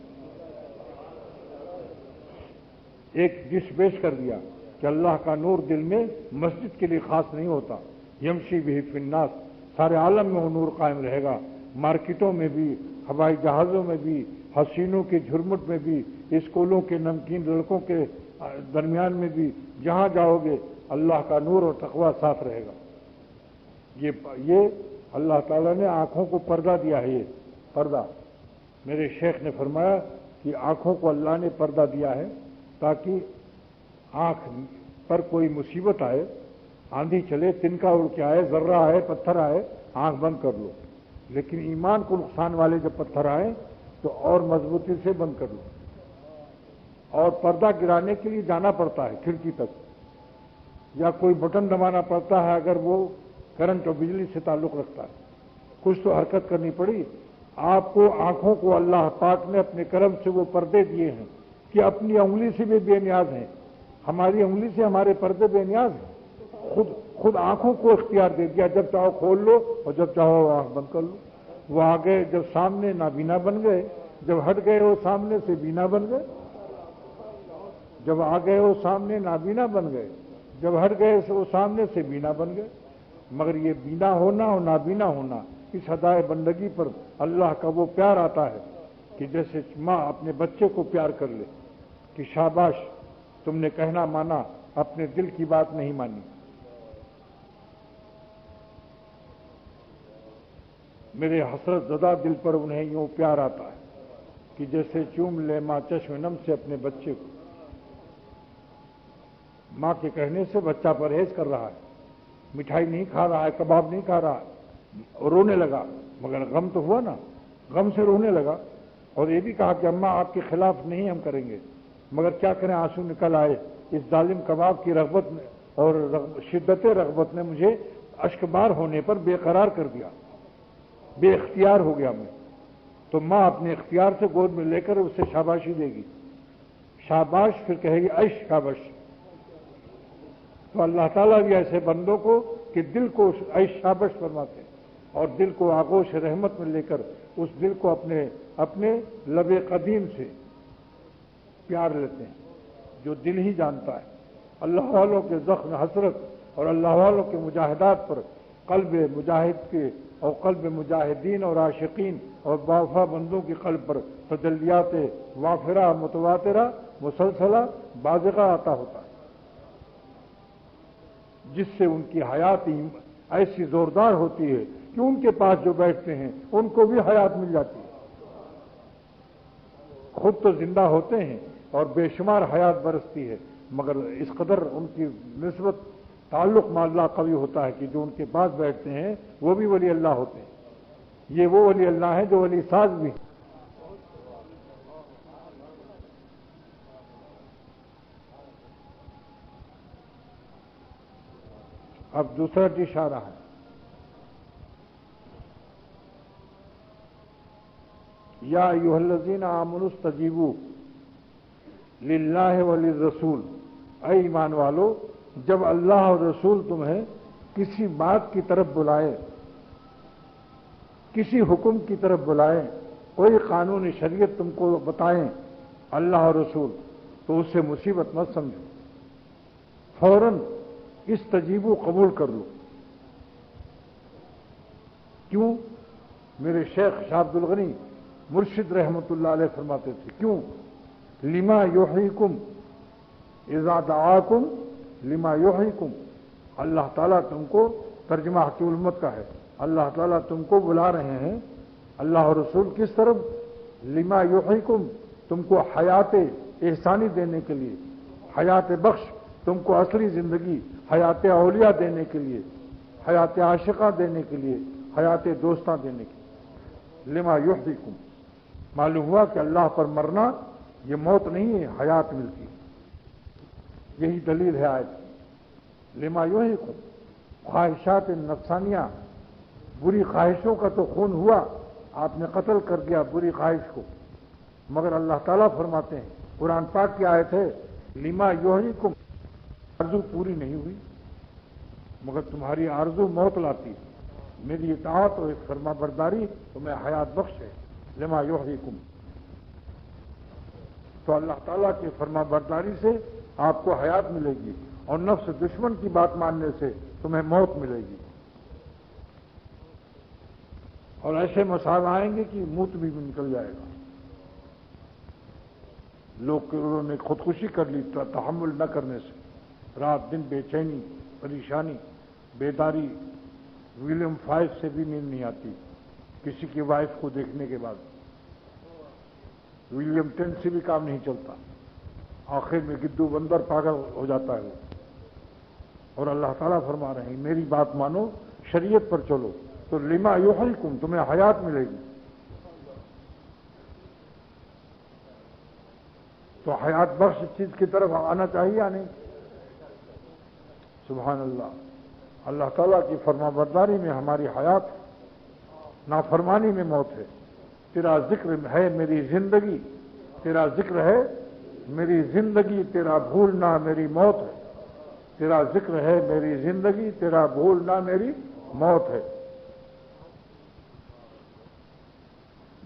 ایک ڈش پیش کر دیا کہ اللہ کا نور دل میں مسجد کے لیے خاص نہیں ہوتا، یمشی بہ فی الناس، سارے عالم میں وہ نور قائم رہے گا، مارکیٹوں میں بھی ہوائی جہازوں میں بھی، حسینوں کے جھرمٹ میں بھی، اسکولوں کے نمکین لڑکوں کے درمیان میں بھی، جہاں جاؤ گے اللہ کا نور اور تقوی ساتھ رہے گا۔ یہ اللہ تعالیٰ نے آنکھوں کو پردہ دیا ہے۔ یہ پردہ میرے شیخ نے فرمایا کہ آنکھوں کو اللہ نے پردہ دیا ہے تاکہ آنکھ پر کوئی مصیبت آئے، آندھی چلے، تنکا اڑ کے آئے، ذرہ آئے، پتھر آئے، آنکھ بند کر لو، لیکن ایمان کو نقصان والے جب پتھر آئے تو اور مضبوطی سے بند کر لو۔ اور پردہ گرانے کے لیے جانا پڑتا ہے کھڑکی تک، یا کوئی بٹن دبانا پڑتا ہے اگر وہ کرنٹ اور بجلی سے تعلق رکھتا ہے، کچھ تو حرکت کرنی پڑی۔ آپ کو آنکھوں کو اللہ پاک نے اپنے کرم سے وہ پردے دیے ہیں کہ اپنی انگلی سے بھی بے نیاز ہیں، ہماری انگلی سے ہمارے پردے بے نیاز ہیں۔ خود آنکھوں کو اختیار دے دیا، جب چاہو کھول لو اور جب چاہو آنکھ بند کر لو۔ وہ آگے جب سامنے نابینا بن گئے، جب ہٹ گئے وہ سامنے سے بینا بن گئے، جب آ گئے وہ سامنے نابینا بن گئے، جب ہٹ گئے وہ سامنے سے بینا بن گئے۔ مگر یہ بینا ہونا اور نابینا ہونا، اس ادائے بندگی پر اللہ کا وہ پیار آتا ہے کہ جیسے ماں اپنے بچے کو پیار کر لے کہ شاباش تم نے کہنا مانا، اپنے دل کی بات نہیں مانی۔ میرے حسرت زدہ دل پر انہیں یوں پیار آتا ہے کہ جیسے چوم لے ماں چشم نم سے اپنے بچے کو۔ ماں کے کہنے سے بچہ پرہیز کر رہا ہے، مٹھائی نہیں کھا رہا ہے، کباب نہیں کھا رہا ہے، رونے لگا، مگر غم تو ہوا نا، غم سے رونے لگا، اور یہ بھی کہا کہ اماں آپ کے خلاف نہیں ہم کریں گے، مگر کیا کریں آنسو نکل آئے۔ اس ظالم کباب کی رغبت میں اور شدت رغبت نے مجھے اشک بار ہونے پر بے قرار کر دیا، بے اختیار ہو گیا میں۔ تو ماں اپنے اختیار سے گود میں لے کر اسے شاباشی دے گی، شاباش، پھر کہے گی عیش شابش۔ تو اللہ تعالیٰ بھی ایسے بندوں کو کہ دل کو عیش شابش فرماتے ہیں اور دل کو آغوش رحمت میں لے کر اس دل کو اپنے لب قدیم سے پیار لیتے ہیں، جو دل ہی جانتا ہے۔ اللہ والوں کے زخم حسرت اور اللہ والوں کے مجاہدات پر قلب مجاہد کے اور قلب مجاہدین اور عاشقین اور باوفا بندوں کے قلب پر تجلیات وافرہ متواترہ مسلسلہ بازغہ عطا ہوتا ہے، جس سے ان کی حیات ایسی زوردار ہوتی ہے کہ ان کے پاس جو بیٹھتے ہیں ان کو بھی حیات مل جاتی ہے۔ خود تو زندہ ہوتے ہیں اور بے شمار حیات برستی ہے، مگر اس قدر ان کی نسبت تعلق مع اللہ قوی ہوتا ہے کہ جو ان کے پاس بیٹھتے ہیں وہ بھی ولی اللہ ہوتے ہیں۔ یہ وہ ولی اللہ ہے جو ولی ساز بھی ہیں۔ اب دوسرا اشارہ ہے، یا ایھا الذین آمنوا استجیبوا للہ وللرسول، اے ایمان والو جب اللہ اور رسول تمہیں کسی بات کی طرف بلائے، کسی حکم کی طرف بلائیں، کوئی قانون شریعت تم کو بتائیں اللہ اور رسول، تو اس سے مصیبت مت سمجھو، فوراً استجیبو قبول کر لو۔ کیوں؟ میرے شیخ شاہ عبد الغنی مرشد رحمت اللہ علیہ فرماتے تھے، کیوں؟ لما یحییکم اذا دعاکم لما یحییکم، اللہ تعالیٰ تم کو، ترجمہ حکیم الامت کا ہے، اللہ تعالیٰ تم کو بلا رہے ہیں، اللہ اور رسول کس طرف؟ لما یحییکم، تم کو حیات احسانی دینے کے لیے، حیات بخش، تم کو اصلی زندگی، حیات اولیاء دینے کے لیے، حیات عاشقہ دینے کے لیے، حیات دوستاں دینے کے لیے۔ لما یحییکم، معلوم ہوا کہ اللہ پر مرنا یہ موت نہیں ہے، حیات ملتی ہے، یہی دلیل ہے آیت کی۔ لما یحییکم، خواہشات نفسانیہ، بری خواہشوں کا تو خون ہوا، آپ نے قتل کر دیا بری خواہش کو، مگر اللہ تعالیٰ فرماتے ہیں، قرآن پاک کی آیت ہے، لما یحییکم، آرزو پوری نہیں ہوئی مگر تمہاری آرزو موت لاتی، میری اطاعت اور فرما برداری تمہیں حیات بخش ہے، لما یحییکم۔ تو اللہ تعالیٰ کی فرما برداری سے آپ کو حیات ملے گی اور نفس دشمن کی بات ماننے سے تمہیں موت ملے گی۔ اور ایسے مسائل آئیں گے کہ موت بھی نکل جائے گا. لوگ انہوں نے خودکشی کر لی تحمل نہ کرنے سے, رات دن بے چینی, پریشانی, بیداری. ولیم فائز سے بھی نیند نہیں آتی کسی کی وائف کو دیکھنے کے بعد. ولیم 10 سے بھی کام نہیں چلتا, آخر میں گدو بندر پاگل ہو جاتا ہے وہ. اور اللہ تعالیٰ فرما رہے ہیں میری بات مانو, شریعت پر چلو تو لما یحییکم, تمہیں حیات ملے گی. تو حیات بخش چیز کی طرف آنا چاہیے یا نہیں؟ سبحان اللہ. اللہ تعالیٰ کی فرما برداری میں ہماری حیات, نافرمانی میں موت ہے. تیرا ذکر ہے میری زندگی, تیرا ذکر ہے میری زندگی, تیرا بھولنا میری موت ہے. تیرا ذکر ہے میری زندگی, تیرا بھولنا میری موت ہے.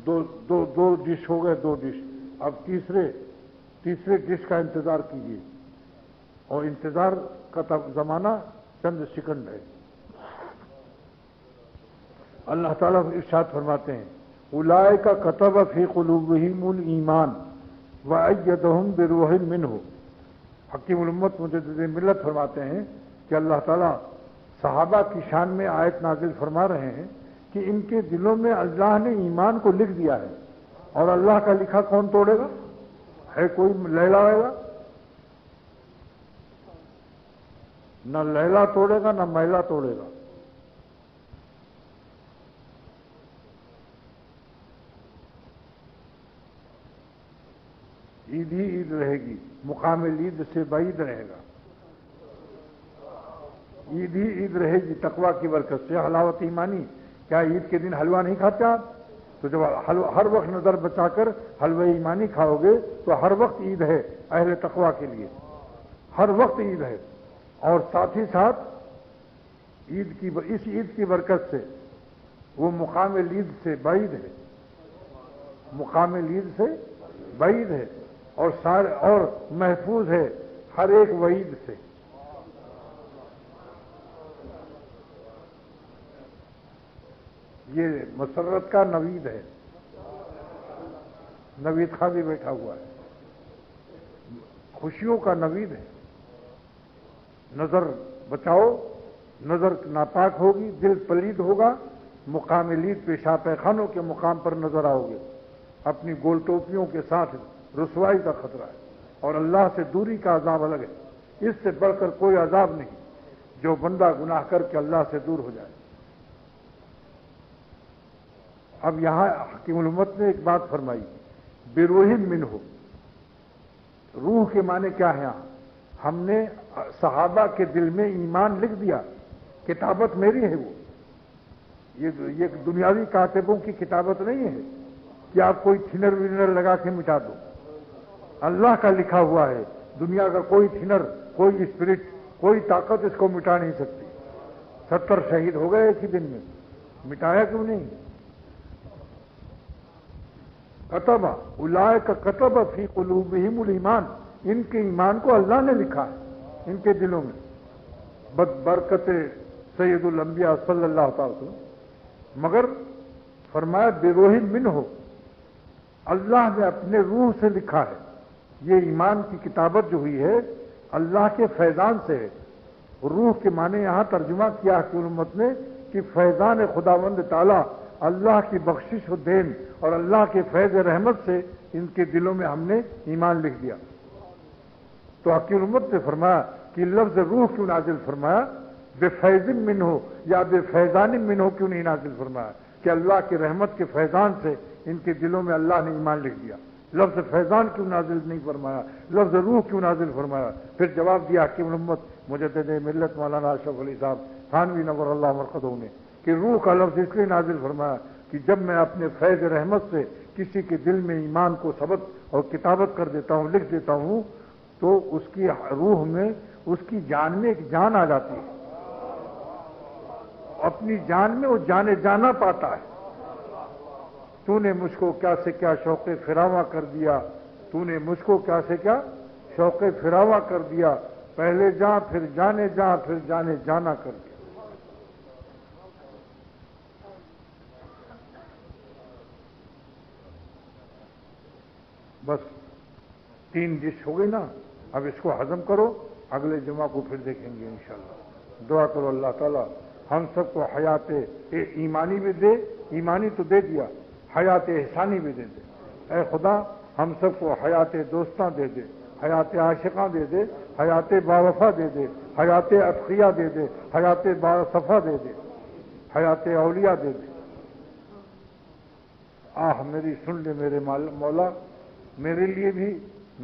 دو ڈش ہو گئے, 2 ڈش. اب تیسرے ڈش کا انتظار کیجیے, اور انتظار کا زمانہ چند سیکنڈ ہے. اللہ تعالیٰ ارشاد فرماتے ہیں اولئک کتب فی قلوبہم الایمان وأیدہم بروح منہ. حکیم الامت مجدد ملت فرماتے ہیں کہ اللہ تعالیٰ صحابہ کی شان میں آیت نازل فرما رہے ہیں کہ ان کے دلوں میں اللہ نے ایمان کو لکھ دیا ہے, اور اللہ کا لکھا کون توڑے گا؟ ہے کوئی لیلا ویلا؟ نہ لیلا توڑے گا نہ میلا توڑے گا. عید ہی عید رہے گی, مقام عید سے بعید رہے گا. عید ہی عید رہے گی تقویٰ کی برکت سے. حلاوت ایمانی, کیا عید کے دن حلوہ نہیں کھاتے آپ؟ تو جب ہر وقت نظر بچا کر حلوہ ایمانی کھاؤ گے تو ہر وقت عید ہے اہل تقویٰ کے لیے, ہر وقت عید ہے. اور ساتھ ہی ساتھ اس عید کی برکت سے وہ مقام عید سے بعید ہے, مقام عید سے بعید ہے, اور محفوظ ہے ہر ایک وعید سے. یہ مسرت کا نوید ہے. نوید خان بھی بیٹھا ہوا ہے. خوشیوں کا نوید ہے. نظر بچاؤ, نظر ناپاک ہوگی, دل پلید ہوگا, مقام لید پیشاب پیخانوں کے مقام پر نظر آؤ گے. اپنی گول ٹوپیوں کے ساتھ رسوائی کا خطرہ ہے, اور اللہ سے دوری کا عذاب الگ ہے. اس سے بڑھ کر کوئی عذاب نہیں جو بندہ گناہ کر کے اللہ سے دور ہو جائے. اب یہاں حکیم الامت نے ایک بات فرمائی, بروح منہ. روح کے معنی کیا ہے؟ یہاں ہم نے صحابہ کے دل میں ایمان لکھ دیا, کتابت میری ہے وہ. یہ دنیاوی کاتبوں کی کتابت نہیں ہے کہ آپ کوئی تھنر ونر لگا کے مٹا دو. اللہ کا لکھا ہوا ہے. دنیا کا کوئی تھنر, کوئی اسپرٹ, کوئی طاقت اس کو مٹا نہیں سکتی. 70 شہید ہو گئے ایک ہی دن میں, مٹایا کیوں نہیں؟ کتب اولئک کتب فی قلوبہم الایمان. ان کے ایمان کو اللہ نے لکھا ہے ان کے دلوں میں برکت سید الانبیاء صلی اللہ تعالی وسلم. مگر فرمایا بروح منہ, اللہ نے اپنے روح سے لکھا ہے. یہ ایمان کی کتابت جو ہوئی ہے اللہ کے فیضان سے ہے. روح کے معنی یہاں ترجمہ کیا ہے امت نے کہ فیضان خداوند تعالی, اللہ کی بخشش و دین اور اللہ کے فیض رحمت سے ان کے دلوں میں ہم نے ایمان لکھ دیا. تو حکیم امت نے فرمایا کہ لفظ روح کیوں نازل فرمایا؟ بے فیض منہ یا بے فیضان منہ کیوں نہیں نازل فرمایا کہ اللہ کی رحمت کے فیضان سے ان کے دلوں میں اللہ نے ایمان لکھ دیا؟ لفظ فیضان کیوں نازل نہیں فرمایا؟ لفظ روح کیوں نازل فرمایا؟ پھر جواب دیا حکیم الامت مجدد ملت مولانا اشرف علی صاحب تھانوی نور اللہ مرقدہ نے کہ روح کا لفظ اس لیے نازل فرمایا کہ جب میں اپنے فیض رحمت سے کسی کے دل میں ایمان کو ثبت اور کتابت کر دیتا ہوں, لکھ دیتا ہوں, تو اس کی روح میں, اس کی جان میں ایک جان آ جاتی ہے. اپنی جان میں وہ جانے جانا پاتا ہے. تو نے مجھ کو کیا سے کیا شوق فراواں کر دیا, تو نے مجھ کو کیا سے کیا شوق فراواں کر دیا, پہلے جاں پھر جانے جاں پھر جانے جانا کر دیا. بس 3 ڈش ہو گئی نا، اب اس کو ہضم کرو، اگلے جمعہ کو پھر دیکھیں گے انشاءاللہ۔ دعا کرو اللہ تعالیٰ ہم سب کو حیات ایمانی بھی دے، ایمانی تو دے دیا، حیات احسانی بھی دے دے۔ اے خدا ہم سب کو حیات دوستاں دے دے، حیات عاشقاں دے دے، حیات باوفا دے دے، حیات اتقیاء دے دے، حیات باصفا دے دے، حیات اولیاء دے دے۔ آہ میری سن لے میرے مولا، میرے لیے بھی،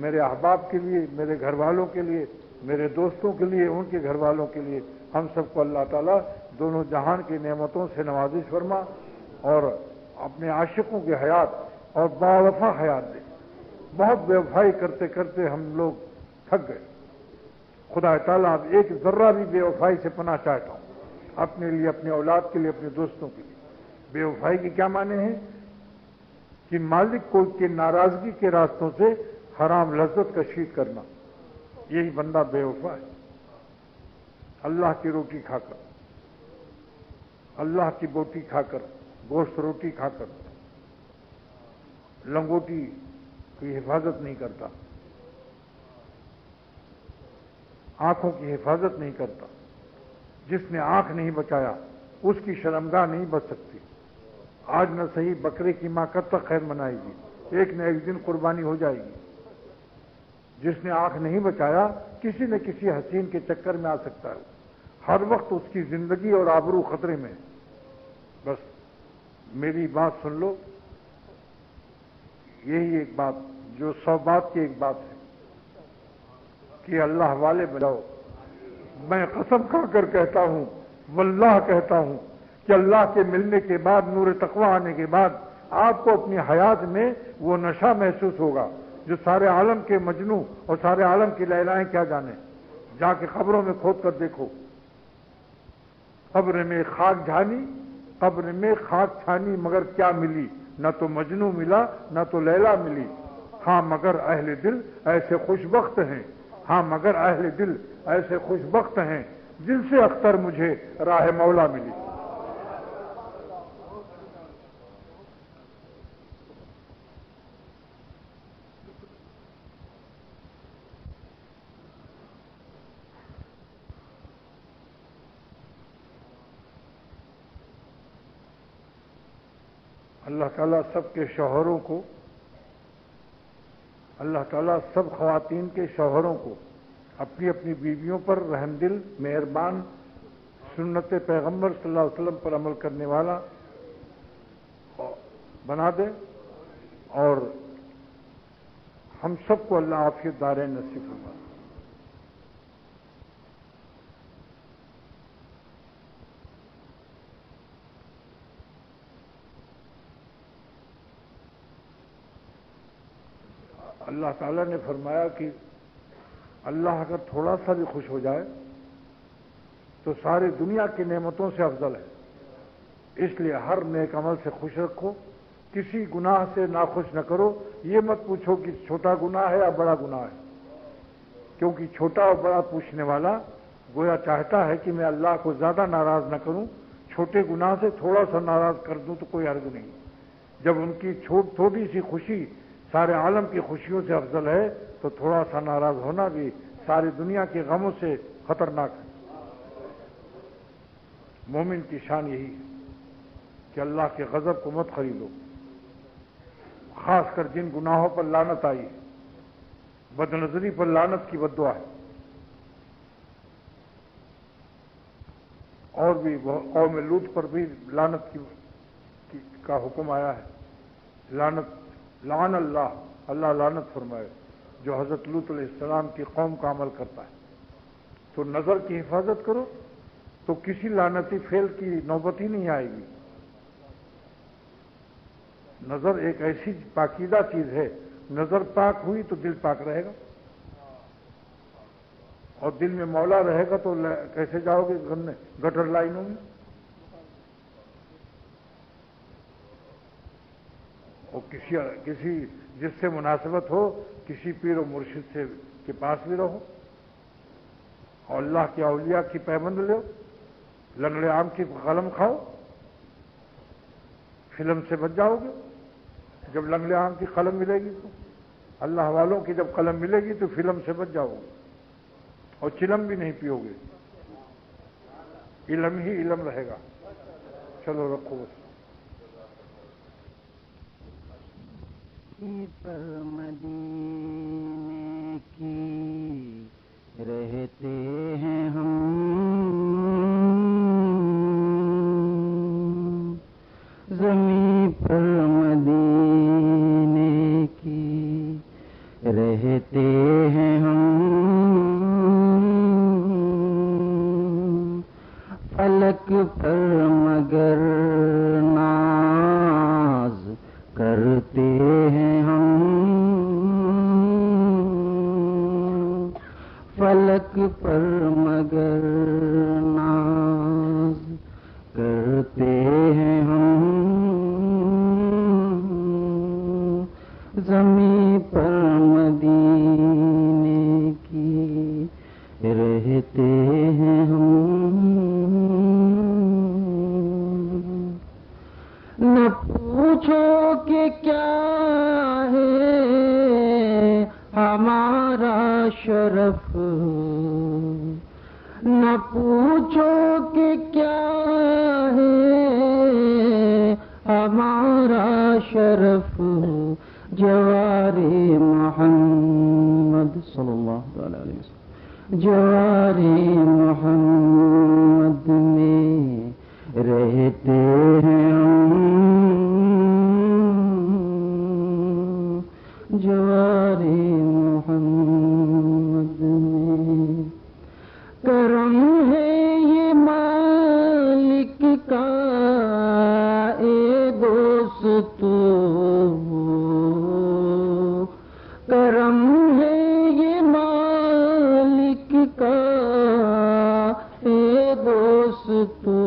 میرے احباب کے لیے، میرے گھر والوں کے لیے، میرے دوستوں کے لیے، ان کے گھر والوں کے لیے، ہم سب کو اللہ تعالیٰ دونوں جہان کی نعمتوں سے نوازش فرما اور اپنے عاشقوں کی حیات اور باوفا حیات دے۔ بہت بے وفائی کرتے کرتے ہم لوگ تھک گئے، خدا تعالیٰ اب ایک ذرہ بھی بے وفائی سے پناہ چاہتا ہوں، اپنے لیے، اپنے اولاد کے لیے، اپنے دوستوں کے لیے۔ بے وفائی کے کیا معنی ہیں؟ کہ مالک کو کی ناراضگی کے راستوں سے حرام لذت کشید کرنا، یہی بندہ بے وفا ہے۔ اللہ کی روٹی کھا کر، اللہ کی بوٹی کھا کر، گوشت روٹی کھا کر لنگوٹی کی حفاظت نہیں کرتا، آنکھوں کی حفاظت نہیں کرتا۔ جس نے آنکھ نہیں بچایا اس کی شرمگاہ نہیں بچ سکتی۔ آج نہ صحیح بکرے کی ماں کب تک خیر منائے گی؟ ایک نہ ایک دن قربانی ہو جائے گی۔ جس نے آنکھ نہیں بچایا کسی نہ کسی حسین کے چکر میں آ سکتا ہے، ہر وقت اس کی زندگی اور آبرو خطرے میں۔ بس میری بات سن لو، یہی ایک بات جو 100 بات کی ایک بات ہے کہ اللہ والے بناؤ۔ میں قسم کھا کر کہتا ہوں، واللہ کہتا ہوں کہ اللہ کے ملنے کے بعد، نور تقوی آنے کے بعد آپ کو اپنی حیات میں وہ نشہ محسوس ہوگا جو سارے عالم کے مجنوں اور سارے عالم کی لیلائیں کیا جانیں۔ جا کے قبروں میں کھود کر دیکھو، قبر میں خاک جھانی، قبر میں خاک چھانی، مگر کیا ملی؟ نہ تو مجنوں ملا، نہ تو لیلا ملی۔ ہاں مگر اہل دل ایسے خوش بخت ہیں، ہاں مگر اہل دل ایسے خوش بخت ہیں جن سے اختر مجھے راہ مولا ملی۔ اللہ تعالیٰ سب کے شوہروں کو، اللہ تعالیٰ سب خواتین کے شوہروں کو اپنی اپنی بیویوں پر رحم دل، مہربان، سنت پیغمبر صلی اللہ علیہ وسلم پر عمل کرنے والا بنا دے، اور ہم سب کو اللہ عافیت دارین نصیب فرمائے۔ اللہ تعالیٰ نے فرمایا کہ اللہ اگر تھوڑا سا بھی خوش ہو جائے تو ساری دنیا کی نعمتوں سے افضل ہے۔ اس لیے ہر نیک عمل سے خوش رکھو، کسی گناہ سے ناخوش نہ کرو۔ یہ مت پوچھو کہ چھوٹا گناہ ہے یا بڑا گناہ ہے، کیونکہ چھوٹا اور بڑا پوچھنے والا گویا چاہتا ہے کہ میں اللہ کو زیادہ ناراض نہ کروں، چھوٹے گناہ سے تھوڑا سا ناراض کر دوں تو کوئی حرج نہیں۔ جب ان کی چھوٹی سی خوشی سارے عالم کی خوشیوں سے افضل ہے تو تھوڑا سا ناراض ہونا بھی ساری دنیا کے غموں سے خطرناک ہے۔ مومن کی شان یہی ہے کہ اللہ کے غضب کو مت خریدو، خاص کر جن گناہوں پر لعنت آئی ہے، بد نظری پر لعنت کی بد دعا ہے، اور بھی قوم لوط پر بھی لعنت کا حکم آیا ہے۔ لعن اللہ، اللہ لعنت فرمائے جو حضرت لوط علیہ السلام کی قوم کا عمل کرتا ہے۔ تو نظر کی حفاظت کرو تو کسی لعنتی فعل کی نوبت ہی نہیں آئے گی۔ نظر ایک ایسی پاکیزہ چیز ہے، نظر پاک ہوئی تو دل پاک رہے گا، اور دل میں مولا رہے گا تو کیسے جاؤ گے گٹر لائنوں میں؟ اور کسی جس سے مناسبت ہو کسی پیر و مرشد سے کے پاس بھی رہو، اور اللہ کے اولیاء کی پیمند لو، لنگڑے آم کی قلم کھاؤ، فلم سے بچ جاؤ گے۔ جب لنگڑے آم کی قلم ملے گی تو اللہ والوں کی جب قلم ملے گی تو فلم سے بچ جاؤ گے اور چلم بھی نہیں پیو گے، علم ہی علم رہے گا۔ چلو رکھو بس۔ پر مدینے کی رہتے ہیں ہم، زمین پر مدینے کی رہتے ہیں ہم، فلک پر مگر ناز کرتے ہیں ہم، فلک پر مگر ناز کرتے ہیں ہم، زمین پر مدینے کی رہتے ہیں ہم۔ نہ پوچھو کہ کیا ہے ہمارا شرف، نہ پوچھو کہ کیا ہے ہمارا شرف، جوار محمد صلی اللہ علیہ وسلم، جوار محمد میں رہتے ہیں ہم، جوار محمد میں۔ کرم ہے یہ مالک کا اے دوستو، کرم ہے یہ مالک کا اے دوستو،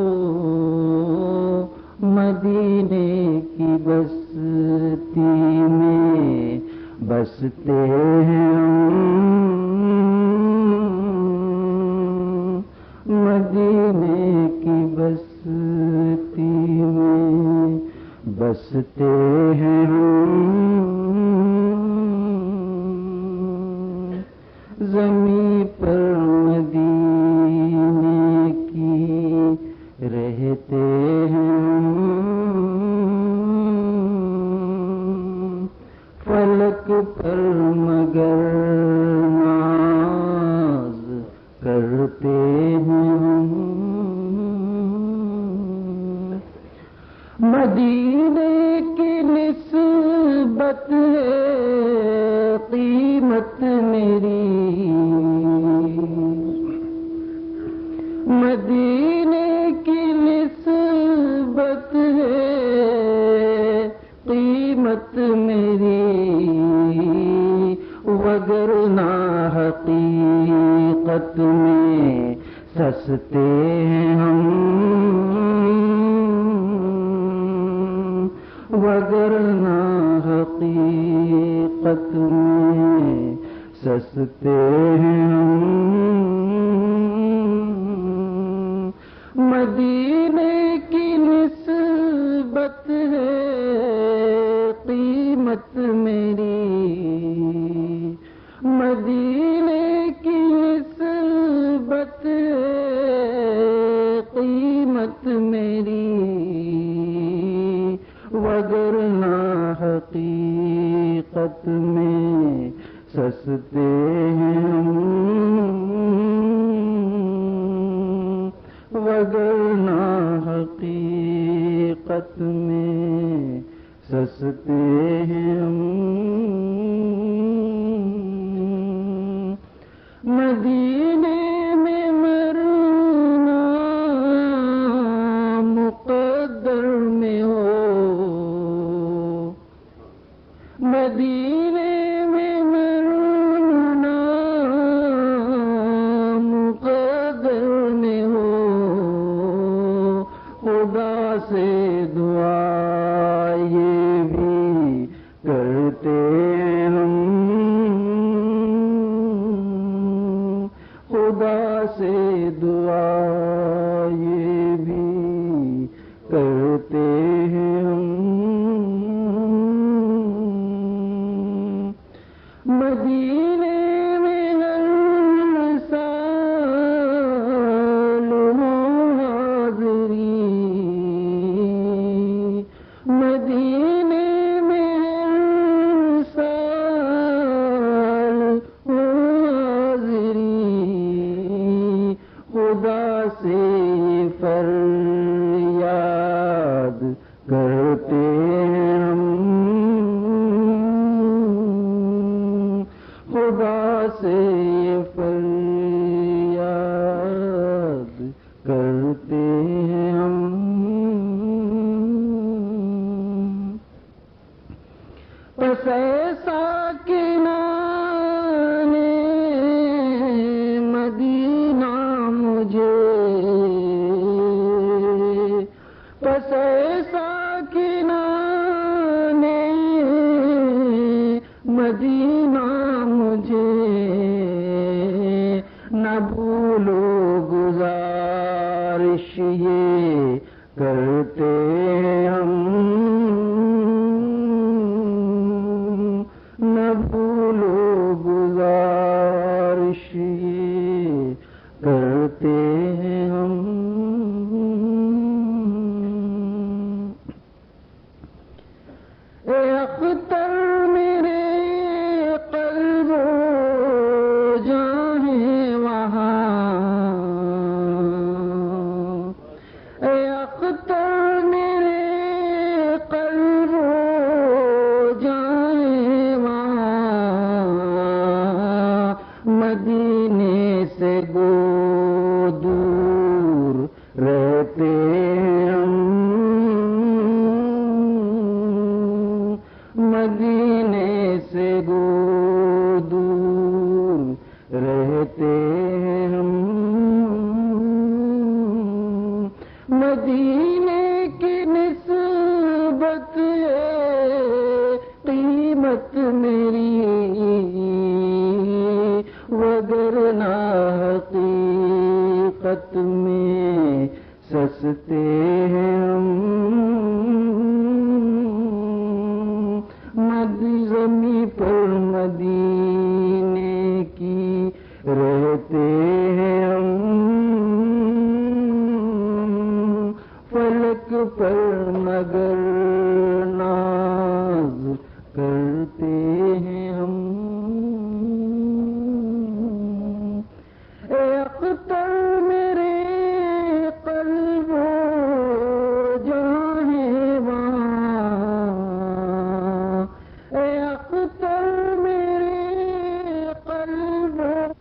مدینے کی بستی میں بستے ہیں ہم، مدینے کی بستی میں بستے ہیں ہم، زمین پر مدینے کی رہتے ہیں ہم، فلک پر مگر ناز کرتے ہیں ہم، مدینے کی نسبت ہے قیمت میری، مدینے کی نسبت ہے قیمت میری، وگرنہ حقیقت میں سستے ہیں ہم، وگرنہ حقیقت میں سستے ہیں ہم، مدینے کی نسبت ہے قیمت میری، مدینے کی نسبت ہے قیمت میری، وگرنہ حقیقت میں سستے ہیں ہم، وگرنہ حقیقت میں سستے ہیں ہم، مدینے میں مرنا مقدر میں ہو، مدینے میں مرنا مقدر میں ہو، خدا سے دعا یہ بھی کرتے ہم، مدینے میں ہر سال حاضری، مدینے میں ہر سال حاضری، خدا سے فریاد کرتے ہم، خدا سے فریاد کرتے ہم۔ پس ایسا کنانے مدینہ مجھے، پس ایسا کنانے مدینہ مجھے، نہ بھولو گزارش یہ کرتے ہم، نہ بھولو گزارش یہ کرتے ہم۔ اے اختر میرے قلب و جاں ہے وہاں، اے اختر میرے قلب و جاں ہے وہاں، مدینے سے گو دور رہتے ہم، مدینے سے گو دور رہتے ہم، مدینے کی نسبت ہے قیمت میں